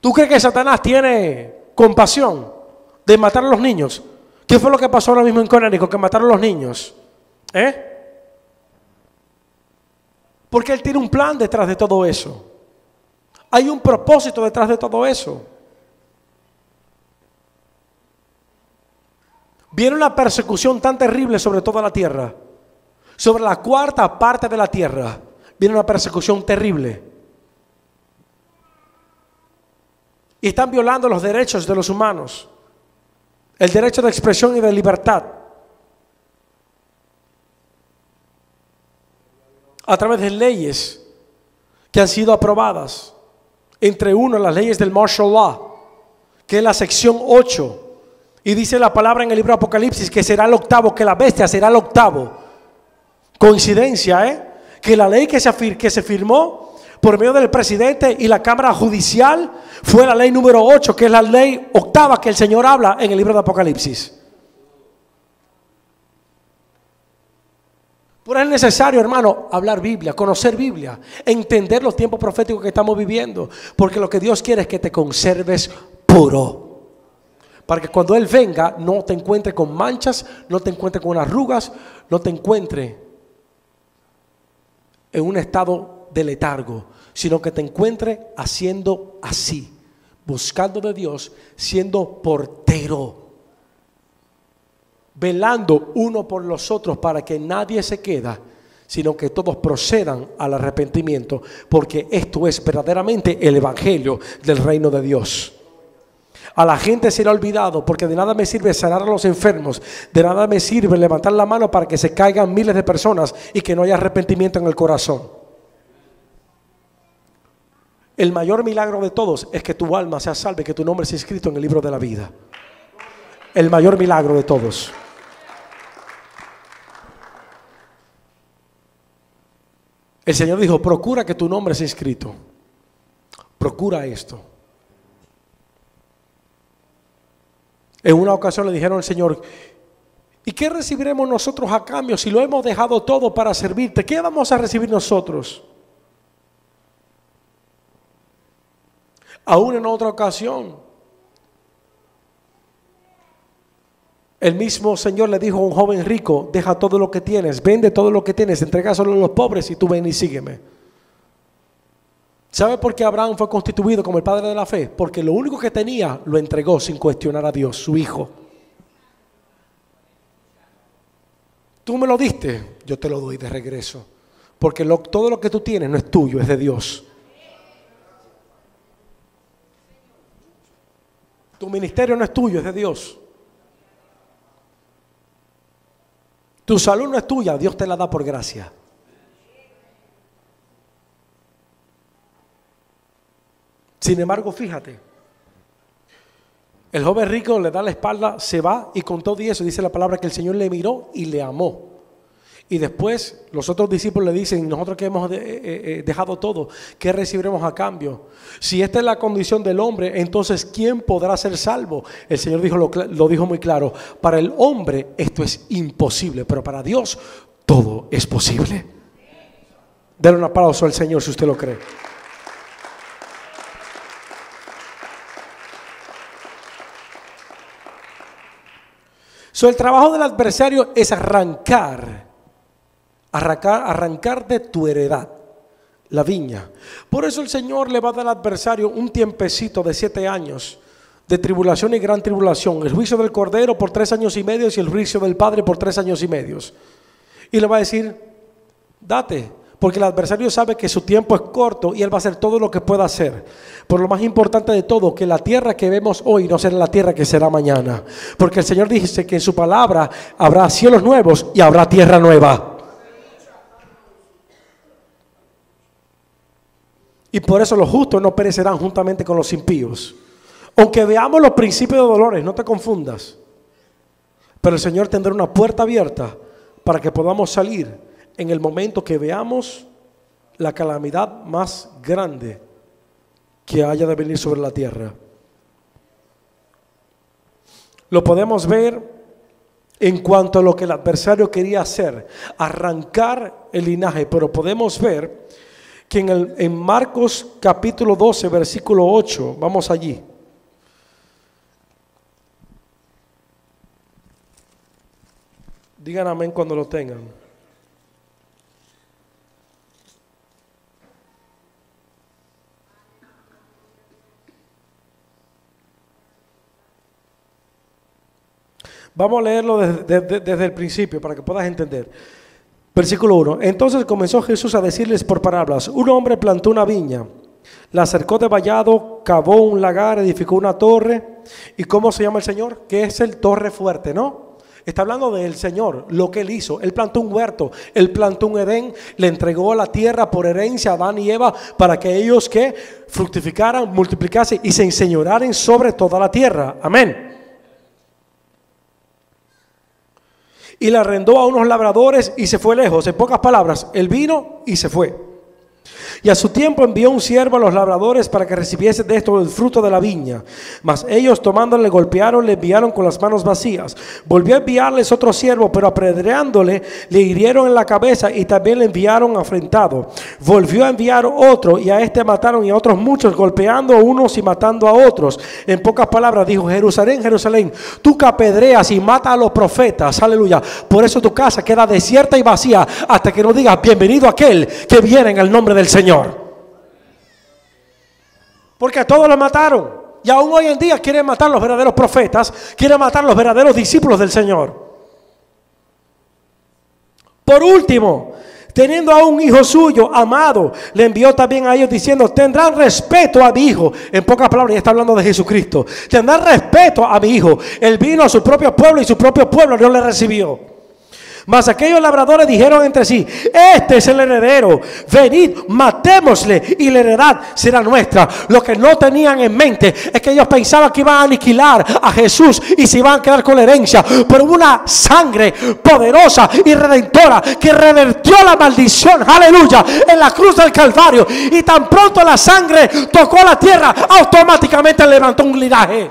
Speaker 3: ¿Tú crees que Satanás tiene compasión de matar a los niños? ¿Qué fue lo que pasó ahora mismo en Connecticut, que mataron a los niños? Porque él tiene un plan detrás de todo eso. Hay un propósito detrás de todo eso. Viene una persecución tan terrible sobre toda la tierra. Sobre la cuarta parte de la tierra viene una persecución terrible. Y están violando los derechos de los humanos. El derecho de expresión y de libertad. A través de leyes que han sido aprobadas. Entre uno, las leyes del martial law, que es la sección 8. Y dice la palabra en el libro de Apocalipsis que será el octavo, que la bestia será el octavo. Coincidencia, que la ley que se firmó por medio del presidente y la Cámara Judicial fue la ley número 8, que es la ley octava que el Señor habla en el libro de Apocalipsis. Por eso es necesario, hermano, hablar Biblia, conocer Biblia, entender los tiempos proféticos que estamos viviendo, porque lo que Dios quiere es que te conserves puro. Para que cuando Él venga no te encuentre con manchas, no te encuentre con arrugas, no te encuentre en un estado de letargo, sino que te encuentre haciendo así, buscando de Dios, siendo portero, velando uno por los otros para que nadie se quede, sino que todos procedan al arrepentimiento, porque esto es verdaderamente el evangelio del reino de Dios. A la gente se le ha olvidado, porque de nada me sirve sanar a los enfermos, de nada me sirve levantar la mano para que se caigan miles de personas y que no haya arrepentimiento en el corazón. El mayor milagro de todos es que tu alma sea salva y que tu nombre sea escrito en el libro de la vida. El mayor milagro de todos. El Señor dijo: procura que tu nombre sea escrito. Procura esto. En una ocasión le dijeron al Señor: ¿y qué recibiremos nosotros a cambio si lo hemos dejado todo para servirte? ¿Qué vamos a recibir nosotros? Aún en otra ocasión, el mismo Señor le dijo a un joven rico: deja todo lo que tienes, vende todo lo que tienes, entregáselo a los pobres y tú ven y sígueme. ¿Sabe por qué Abraham fue constituido como el padre de la fe? Porque lo único que tenía lo entregó sin cuestionar a Dios, su hijo. Tú me lo diste, yo te lo doy de regreso. Porque todo lo que tú tienes no es tuyo, es de Dios. Tu ministerio no es tuyo, es de Dios. Tu salud no es tuya, Dios te la da por gracia. Sin embargo, fíjate, el joven rico le da la espalda, se va, y con todo y eso dice la palabra que el Señor le miró y le amó. Y después los otros discípulos le dicen: nosotros que hemos dejado todo, ¿qué recibiremos a cambio? Si esta es la condición del hombre, entonces ¿quién podrá ser salvo? El Señor lo dijo muy claro: para el hombre esto es imposible, pero para Dios todo es posible. Denle un aplauso al Señor si usted lo cree. El trabajo del adversario es arrancar de tu heredad la viña. Por eso el Señor le va a dar al adversario un tiempecito de 7 años de tribulación y gran tribulación. El juicio del Cordero por 3 años y medio y el juicio del Padre por 3 años y medio. Y le va a decir: date, porque el adversario sabe que su tiempo es corto y él va a hacer todo lo que pueda hacer. Pero lo más importante de todo, que la tierra que vemos hoy no será la tierra que será mañana. Porque el Señor dice que en su palabra habrá cielos nuevos y habrá tierra nueva. Y por eso los justos no perecerán juntamente con los impíos. Aunque veamos los principios de dolores, no te confundas. Pero el Señor tendrá una puerta abierta para que podamos salir en el momento que veamos la calamidad más grande que haya de venir sobre la tierra. Lo podemos ver en cuanto a lo que el adversario quería hacer, arrancar el linaje. Pero podemos ver que en Marcos capítulo 12, versículo 8, vamos allí. Digan amén cuando lo tengan. Vamos a leerlo desde el principio para que puedas entender. Versículo 1. Entonces comenzó Jesús a decirles por parábolas: un hombre plantó una viña, la cercó de vallado, cavó un lagar, edificó una torre. ¿Y cómo se llama el Señor? Que es el torre fuerte, ¿no? Está hablando del Señor, lo que Él hizo. Él plantó un huerto, Él plantó un Edén, le entregó la tierra por herencia a Adán y Eva para que ellos que fructificaran, multiplicasen y se enseñoraran sobre toda la tierra. Amén. Y le arrendó a unos labradores y se fue lejos. En pocas palabras, él vino y se fue. Y a su tiempo envió un siervo a los labradores para que recibiesen de esto el fruto de la viña. Mas ellos tomándole, le golpearon, le enviaron con las manos vacías. Volvió a enviarles otro siervo, pero apedreándole, le hirieron en la cabeza y también le enviaron afrentado. Volvió a enviar otro y a este mataron, y a otros muchos, golpeando a unos y matando a otros. En pocas palabras dijo: Jerusalén, Jerusalén, tú que apedreas y matas a los profetas, aleluya, por eso tu casa queda desierta y vacía hasta que no digas: bienvenido aquel que viene en el nombre del Señor. Porque a todos lo mataron, y aún hoy en día quieren matar a los verdaderos profetas, quieren matar a los verdaderos discípulos del Señor. Por último, teniendo a un hijo suyo amado, le envió también a ellos diciendo: tendrán respeto a mi hijo. En pocas palabras, ya está hablando de Jesucristo. Tendrán respeto a mi hijo. Él vino a su propio pueblo y su propio pueblo no le recibió. Mas aquellos labradores dijeron entre sí: este es el heredero, venid, matémosle y la heredad será nuestra. Lo que no tenían en mente es que ellos pensaban que iban a aniquilar a Jesús y se iban a quedar con la herencia. Pero hubo una sangre poderosa y redentora que revertió la maldición, aleluya, en la cruz del Calvario. Y tan pronto la sangre tocó la tierra, automáticamente levantó un linaje.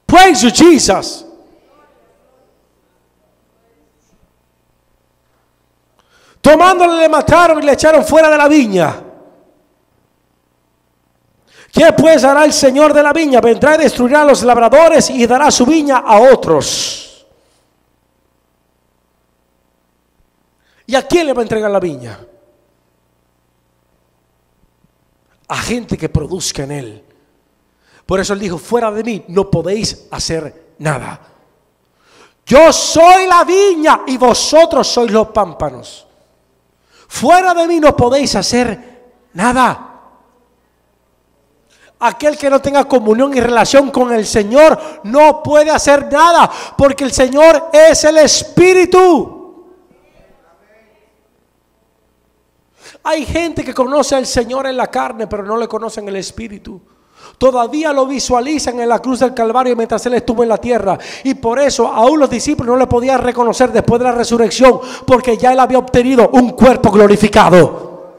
Speaker 3: Praise you, Jesus. Tomándole, le mataron y le echaron fuera de la viña. ¿Qué pues hará el Señor de la viña? Vendrá y destruirá a los labradores y dará su viña a otros. ¿Y a quién le va a entregar la viña? A gente que produzca en él. Por eso él dijo: fuera de mí no podéis hacer nada. Yo soy la viña y vosotros sois los pámpanos. Fuera de mí no podéis hacer nada. Aquel que no tenga comunión y relación con el Señor no puede hacer nada, porque el Señor es el Espíritu. Hay gente que conoce al Señor en la carne, pero no le conocen el Espíritu. Todavía lo visualizan en la cruz del Calvario mientras Él estuvo en la tierra. Y por eso aún los discípulos no le podían reconocer después de la resurrección, porque ya Él había obtenido un cuerpo glorificado.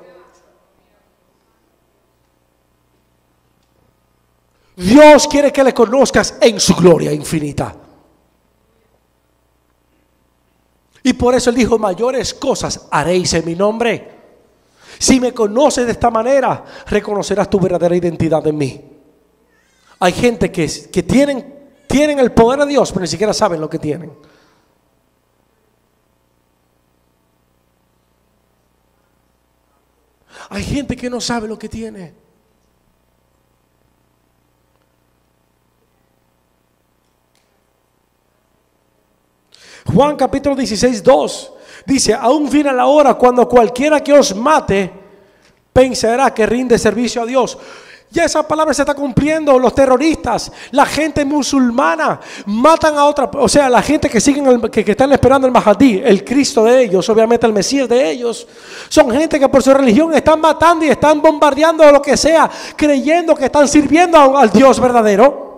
Speaker 3: Dios quiere que le conozcas en su gloria infinita. Y por eso Él dijo: mayores cosas haréis en mi nombre. Si me conoces de esta manera, reconocerás tu verdadera identidad en mí. Hay gente que tienen el poder de Dios, pero ni siquiera saben lo que tienen. Hay gente que no sabe lo que tiene. Juan capítulo 16, 2 dice: aún viene la hora cuando cualquiera que os mate pensará que rinde servicio a Dios. Ya esa palabra se está cumpliendo. Los terroristas, la gente musulmana, matan a otra, o sea, la gente que siguen, que están esperando el Mahdi, el Cristo de ellos, obviamente el Mesías de ellos. Son gente que por su religión están matando y están bombardeando lo que sea, creyendo que están sirviendo al Dios verdadero.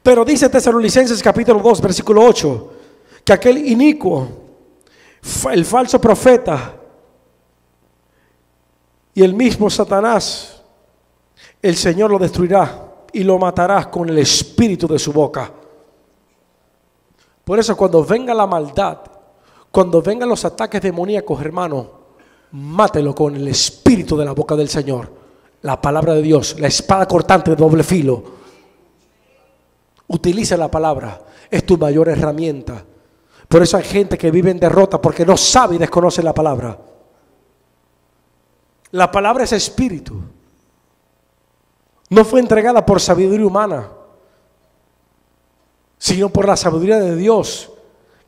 Speaker 3: Pero dice Tesalonicenses capítulo 2 versículo 8 que aquel inicuo el falso profeta y el mismo Satanás, el Señor lo destruirá y lo matará con el espíritu de su boca. Por eso cuando venga la maldad, cuando vengan los ataques demoníacos, hermano, mátelo con el espíritu de la boca del Señor. La palabra de Dios, la espada cortante de doble filo. Utiliza la palabra, es tu mayor herramienta. Por eso hay gente que vive en derrota porque no sabe y desconoce la palabra. La palabra es espíritu. No fue entregada por sabiduría humana, sino por la sabiduría de Dios,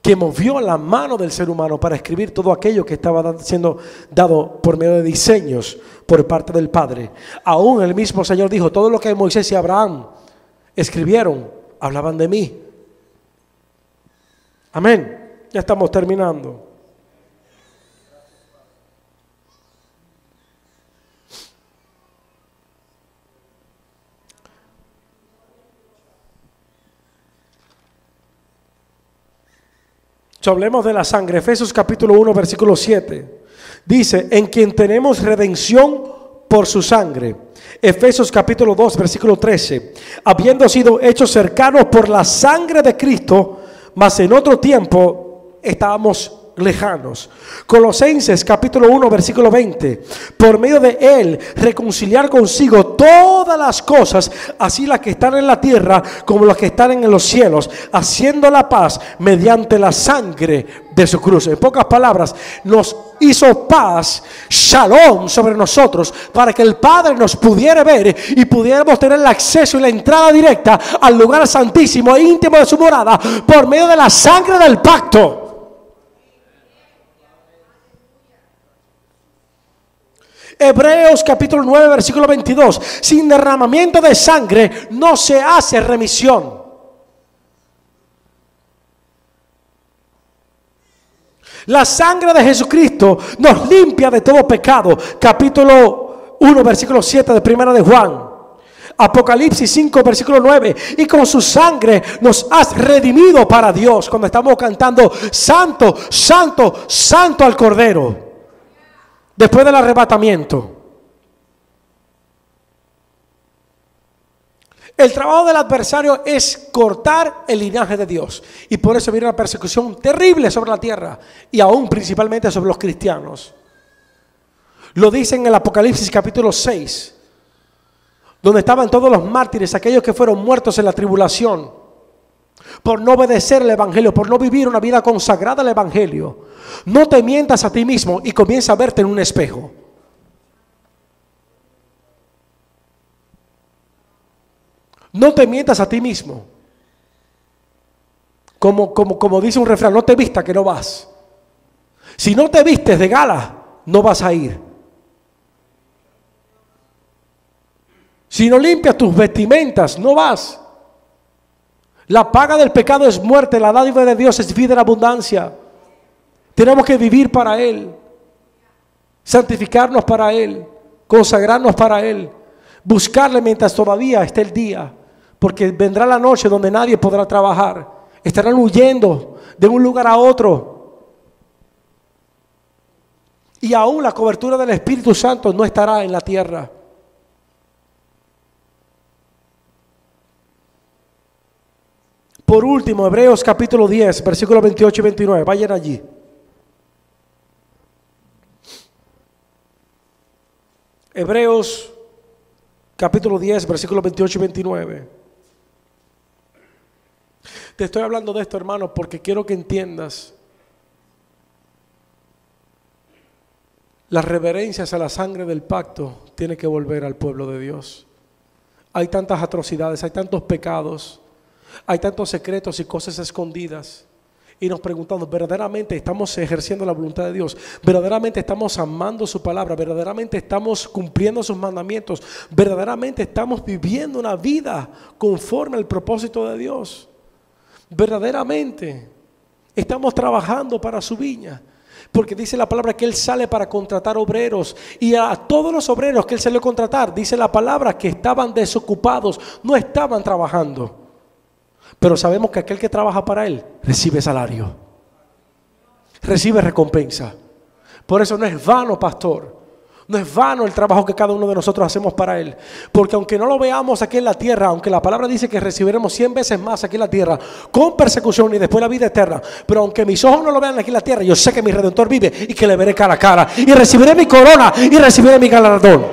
Speaker 3: que movió la mano del ser humano para escribir todo aquello que estaba siendo dado por medio de diseños por parte del Padre. Aún el mismo Señor dijo: todo lo que Moisés y Abraham escribieron, hablaban de mí. Amén. Ya estamos terminando. Hablemos de la sangre. Efesios capítulo 1 versículo 7 dice: en quien tenemos redención por su sangre. Efesios capítulo 2 versículo 13: habiendo sido hechos cercanos por la sangre de Cristo, mas en otro tiempo estábamos lejanos. Colosenses capítulo 1 versículo 20: por medio de él reconciliar consigo todas las cosas, así las que están en la tierra como las que están en los cielos, haciendo la paz mediante la sangre de su cruz. En pocas palabras, nos hizo paz, shalom, sobre nosotros, para que el Padre nos pudiera ver y pudiéramos tener el acceso y la entrada directa al lugar santísimo e íntimo de su morada por medio de la sangre del pacto. Hebreos capítulo 9 versículo 22: sin derramamiento de sangre no se hace remisión. La sangre de Jesucristo nos limpia de todo pecado. Capítulo 1 versículo 7 de Primera de Juan. Apocalipsis 5 versículo 9: y con su sangre nos has redimido para Dios. Cuando estamos cantando santo, santo, santo al Cordero, después del arrebatamiento. El trabajo del adversario es cortar el linaje de Dios, y por eso viene una persecución terrible sobre la tierra, y aún principalmente sobre los cristianos. Lo dice en el Apocalipsis capítulo 6, donde estaban todos los mártires, aquellos que fueron muertos en la tribulación por no obedecer el evangelio, por no vivir una vida consagrada al evangelio. No te mientas a ti mismo y comienza a verte en un espejo. No te mientas a ti mismo. Como dice un refrán: no te vistas que no vas. Si no te vistes de gala, no vas a ir. Si no limpias tus vestimentas, no vas. La paga del pecado es muerte, la dádiva de Dios es vida en abundancia. Tenemos que vivir para Él, santificarnos para Él, consagrarnos para Él, buscarle mientras todavía esté el día, porque vendrá la noche donde nadie podrá trabajar. Estarán huyendo de un lugar a otro, y aún la cobertura del Espíritu Santo no estará en la tierra. Por último, Hebreos capítulo 10, versículos 28 y 29. Vayan allí. Hebreos capítulo 10, versículos 28 y 29. Te estoy hablando de esto, hermano, porque quiero que entiendas las reverencias a la sangre del pacto. Tiene que volver al pueblo de Dios. Hay tantas atrocidades, hay tantos pecados, hay tantos secretos y cosas escondidas, y nos preguntamos: ¿verdaderamente estamos ejerciendo la voluntad de Dios? ¿Verdaderamente estamos amando su palabra? ¿Verdaderamente estamos cumpliendo sus mandamientos? ¿Verdaderamente estamos viviendo una vida conforme al propósito de Dios? ¿Verdaderamente estamos trabajando para su viña? Porque dice la palabra que Él sale para contratar obreros, y a todos los obreros que Él salió a contratar, dice la palabra que estaban desocupados, no estaban trabajando. Pero sabemos que aquel que trabaja para Él recibe salario. recibe recompensa. Por eso no es vano, pastor. No es vano el trabajo que cada uno de nosotros hacemos para Él. Porque aunque no lo veamos aquí en la tierra, aunque la palabra dice que recibiremos 100 veces más aquí en la tierra, con persecución y después la vida eterna, pero aunque mis ojos no lo vean aquí en la tierra, yo sé que mi Redentor vive y que le veré cara a cara. Y recibiré mi corona y recibiré mi galardón.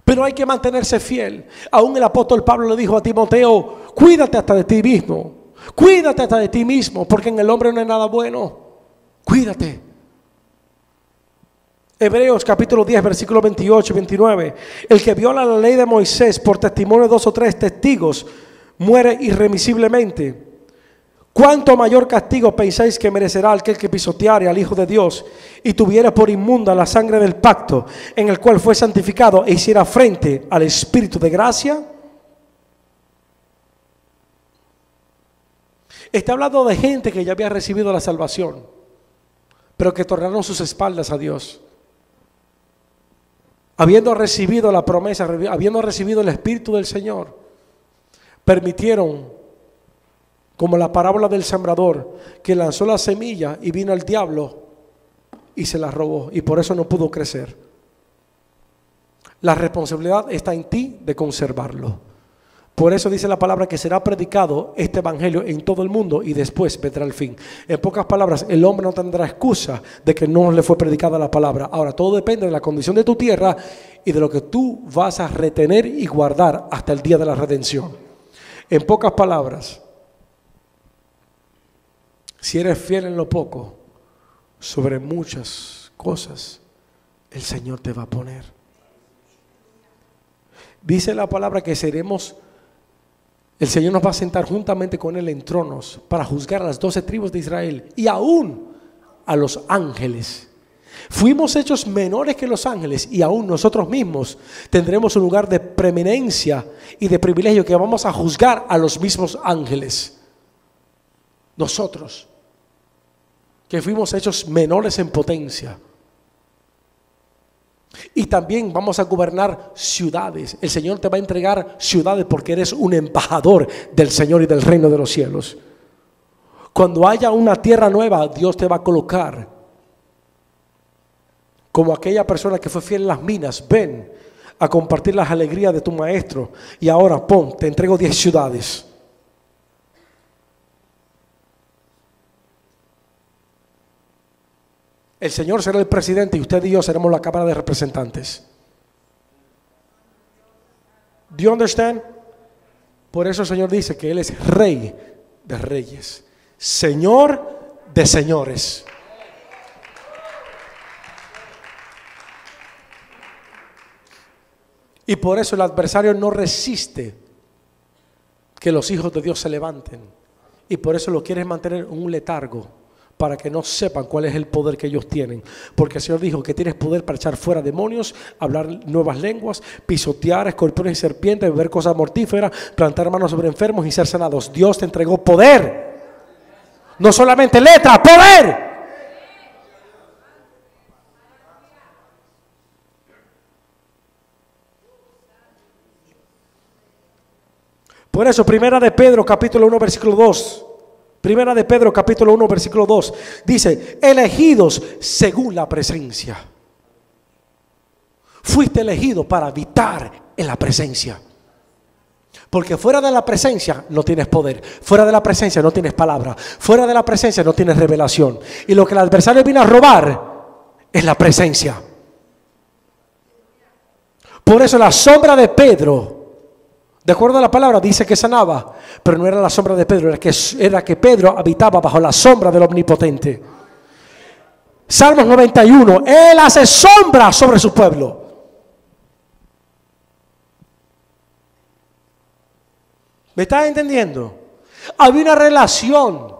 Speaker 3: Pero hay que mantenerse fiel. Aún el apóstol Pablo le dijo a Timoteo: cuídate hasta de ti mismo. Cuídate hasta de ti mismo, porque en el hombre no hay nada bueno. Cuídate. Hebreos capítulo 10 versículos 28 y 29. El que viola la ley de Moisés por testimonio de 2 o 3 testigos muere irremisiblemente. ¿Cuánto mayor castigo pensáis que merecerá aquel que pisoteare al Hijo de Dios y tuviera por inmunda la sangre del pacto en el cual fue santificado e hiciera frente al Espíritu de gracia? Está hablando de gente que ya había recibido la salvación, pero que tornaron sus espaldas a Dios. Habiendo recibido la promesa, habiendo recibido el Espíritu del Señor, permitieron, como la parábola del sembrador, que lanzó la semilla y vino el diablo y se la robó, y por eso no pudo crecer. La responsabilidad está en ti de conservarlo. Por eso dice la palabra que será predicado este evangelio en todo el mundo y después vendrá el fin. En pocas palabras, el hombre no tendrá excusa de que no le fue predicada la palabra. Ahora, todo depende de la condición de tu tierra y de lo que tú vas a retener y guardar hasta el día de la redención. En pocas palabras, si eres fiel en lo poco, sobre muchas cosas el Señor te va a poner. Dice la palabra que seremos... El Señor nos va a sentar juntamente con Él en tronos para juzgar a las 12 tribus de Israel y aún a los ángeles. Fuimos hechos menores que los ángeles y aún nosotros mismos tendremos un lugar de preeminencia y de privilegio que vamos a juzgar a los mismos ángeles. Nosotros, que fuimos hechos menores en potencia. Y también vamos a gobernar ciudades. El Señor te va a entregar ciudades porque eres un embajador del Señor y del reino de los cielos. Cuando haya una tierra nueva, Dios te va a colocar como aquella persona que fue fiel en las minas. Ven a compartir las alegrías de tu maestro y ahora te entrego 10 ciudades. El Señor será el presidente y usted y yo seremos la Cámara de Representantes. Do you understand? Por eso el Señor dice que Él es Rey de reyes, Señor de señores. Y por eso el adversario no resiste que los hijos de Dios se levanten. Y por eso lo quiere mantener en un letargo, para que no sepan cuál es el poder que ellos tienen. Porque el Señor dijo que tienes poder para echar fuera demonios, hablar nuevas lenguas, pisotear escorpiones y serpientes, beber cosas mortíferas, plantar manos sobre enfermos y ser sanados. Dios te entregó poder. No solamente letra, poder. Por eso, Primera de Pedro, capítulo 1, versículo 2. Primera de Pedro capítulo 1 versículo 2 dice: elegidos según la presencia. Fuiste elegido para habitar en la presencia. Porque fuera de la presencia no tienes poder. Fuera de la presencia no tienes palabra. Fuera de la presencia no tienes revelación. Y lo que el adversario vino a robar es la presencia. Por eso la sombra de Pedro, de acuerdo a la palabra, dice que sanaba, pero no era la sombra de Pedro, era que Pedro habitaba bajo la sombra del Omnipotente. Salmos 91, Él hace sombra sobre su pueblo. ¿Me estás entendiendo? Había una relación.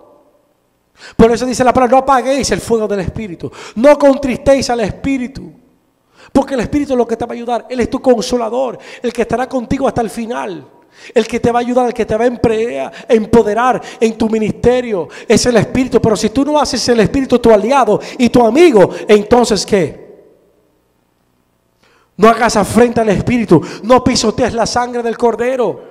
Speaker 3: Por eso dice la palabra: no apaguéis el fuego del Espíritu, no contristéis al Espíritu. Porque el Espíritu es lo que te va a ayudar. Él es tu consolador, el que estará contigo hasta el final, el que te va a ayudar, el que te va a empoderar en tu ministerio. Es el Espíritu. Pero si tú no haces el Espíritu tu aliado y tu amigo, entonces ¿qué? No hagas afrenta al Espíritu, no pisotees la sangre del Cordero.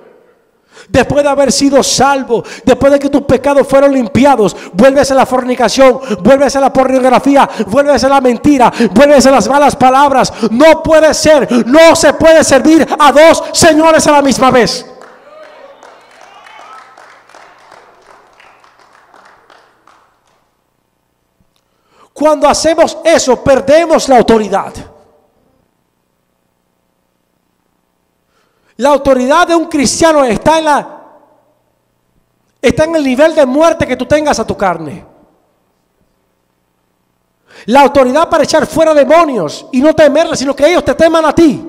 Speaker 3: Después de haber sido salvo, después de que tus pecados fueron limpiados, vuelves a la fornicación, vuelves a la pornografía, vuelves a la mentira, vuelves a las malas palabras. No puede ser, no se puede servir a dos señores a la misma vez. Cuando hacemos eso, perdemos la autoridad. La autoridad de un cristiano está en el nivel de muerte que tú tengas a tu carne. La autoridad para echar fuera demonios y no temerles, sino que ellos te teman a ti.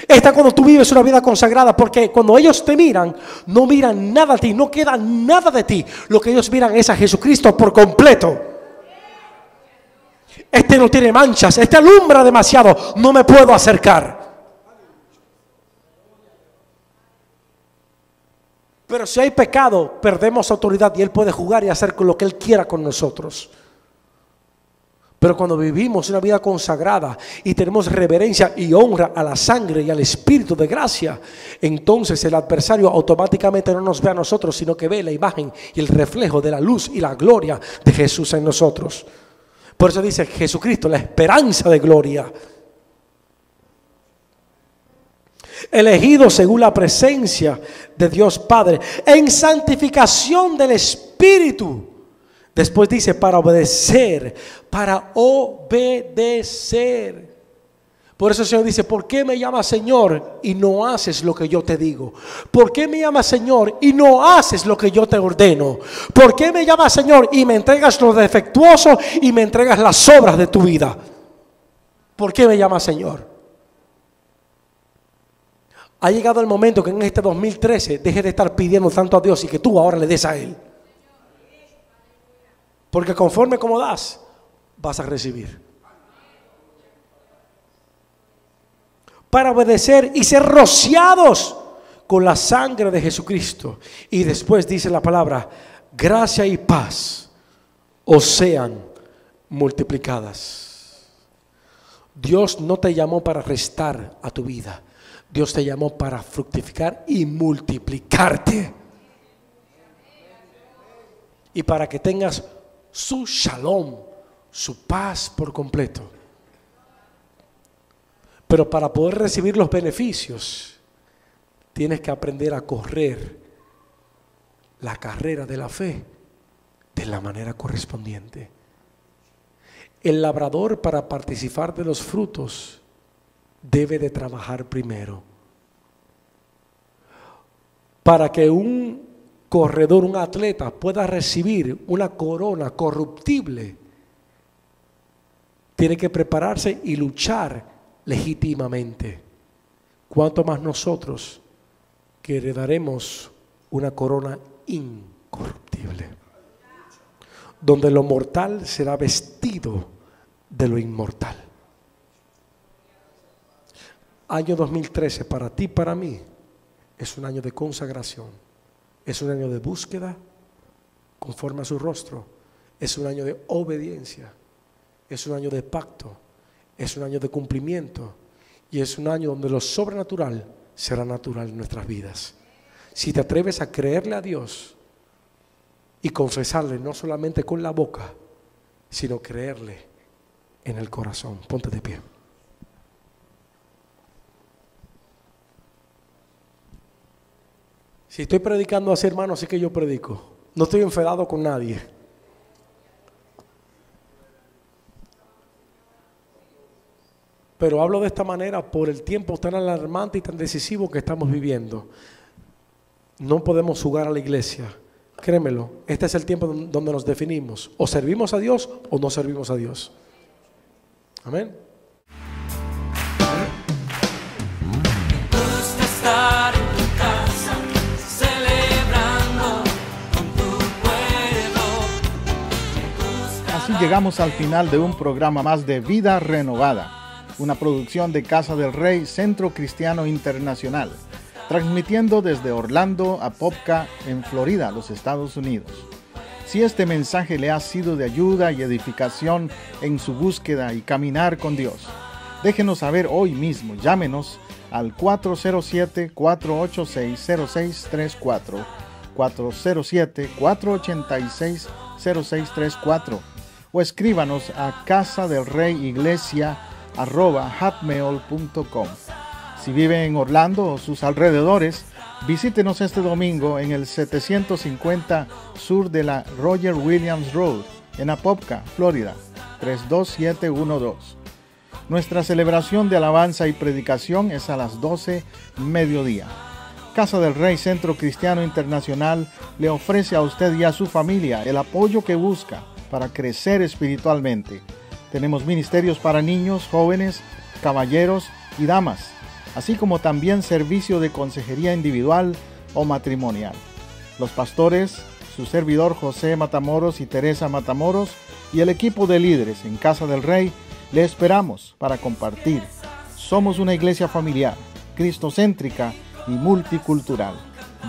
Speaker 3: Está cuando tú vives una vida consagrada, porque cuando ellos te miran, no miran nada a ti, no queda nada de ti. Lo que ellos miran es a Jesucristo por completo. Este no tiene manchas, este alumbra demasiado, no me puedo acercar. Pero si hay pecado, perdemos autoridad y Él puede jugar y hacer lo que Él quiera con nosotros. Pero cuando vivimos una vida consagrada y tenemos reverencia y honra a la sangre y al Espíritu de gracia, entonces el adversario automáticamente no nos ve a nosotros, sino que ve la imagen y el reflejo de la luz y la gloria de Jesús en nosotros. Por eso dice Jesucristo, la esperanza de gloria. Elegido según la presencia de Dios Padre, en santificación del Espíritu. Después dice para obedecer, para obedecer. Por eso el Señor dice, ¿por qué me llamas Señor y no haces lo que yo te digo? ¿Por qué me llamas Señor y no haces lo que yo te ordeno? ¿Por qué me llamas Señor y me entregas lo defectuoso y me entregas las obras de tu vida? ¿Por qué me llamas Señor? Ha llegado el momento que en este 2013 dejes de estar pidiendo tanto a Dios y que tú ahora le des a Él. Porque conforme como das, vas a recibir. Para obedecer y ser rociados con la sangre de Jesucristo. Y después dice la palabra, gracia y paz os sean multiplicadas. Dios no te llamó para restar a tu vida. Dios te llamó para fructificar y multiplicarte. Y para que tengas su shalom, su paz por completo. Pero para poder recibir los beneficios, tienes que aprender a correr la carrera de la fe de la manera correspondiente. El labrador, para participar de los frutos, debe de trabajar primero. Para que un corredor, un atleta pueda recibir una corona corruptible, tiene que prepararse y luchar legítimamente. Cuanto más nosotros que heredaremos una corona incorruptible, donde lo mortal será vestido de lo inmortal. Año 2013 para ti, para mí, es un año de consagración, es un año de búsqueda conforme a su rostro, es un año de obediencia, es un año de pacto, es un año de cumplimiento y es un año donde lo sobrenatural será natural en nuestras vidas. Si te atreves a creerle a Dios y confesarle no solamente con la boca, sino creerle en el corazón. Ponte de pie. Si estoy predicando así, hermano, así que yo predico. No estoy enfadado con nadie. Pero hablo de esta manera por el tiempo tan alarmante y tan decisivo que estamos viviendo. No podemos jugar a la iglesia. Créemelo, este es el tiempo donde nos definimos. O servimos a Dios o no servimos a Dios. Amén.
Speaker 1: Gusta estar en tu casa, celebrando con tu pueblo.
Speaker 2: Así llegamos al final de un programa más de Vida Renovada, una producción de Casa del Rey, Centro Cristiano Internacional, transmitiendo desde Orlando a Apopka, en Florida, los Estados Unidos. Si este mensaje le ha sido de ayuda y edificación en su búsqueda y caminar con Dios, Déjenos saber hoy mismo. Llámenos al 407-486-0634, 407-486-0634, o escríbanos a casadelreyiglesia@hotmail.com. Si vive en Orlando o sus alrededores, visítenos este domingo en el 750 sur de la Roger Williams Road, en Apopka, Florida, 32712. Nuestra celebración de alabanza y predicación es a las 12 mediodía. Casa del Rey Centro Cristiano Internacional le ofrece a usted y a su familia el apoyo que busca para crecer espiritualmente. Tenemos ministerios para niños, jóvenes, caballeros y damas, así como también servicio de consejería individual o matrimonial. Los pastores, su servidor José Matamoros y Teresa Matamoros, y el equipo de líderes en Casa del Rey, le esperamos para compartir. Somos una iglesia familiar, cristocéntrica y multicultural.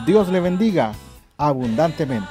Speaker 2: Dios le bendiga abundantemente.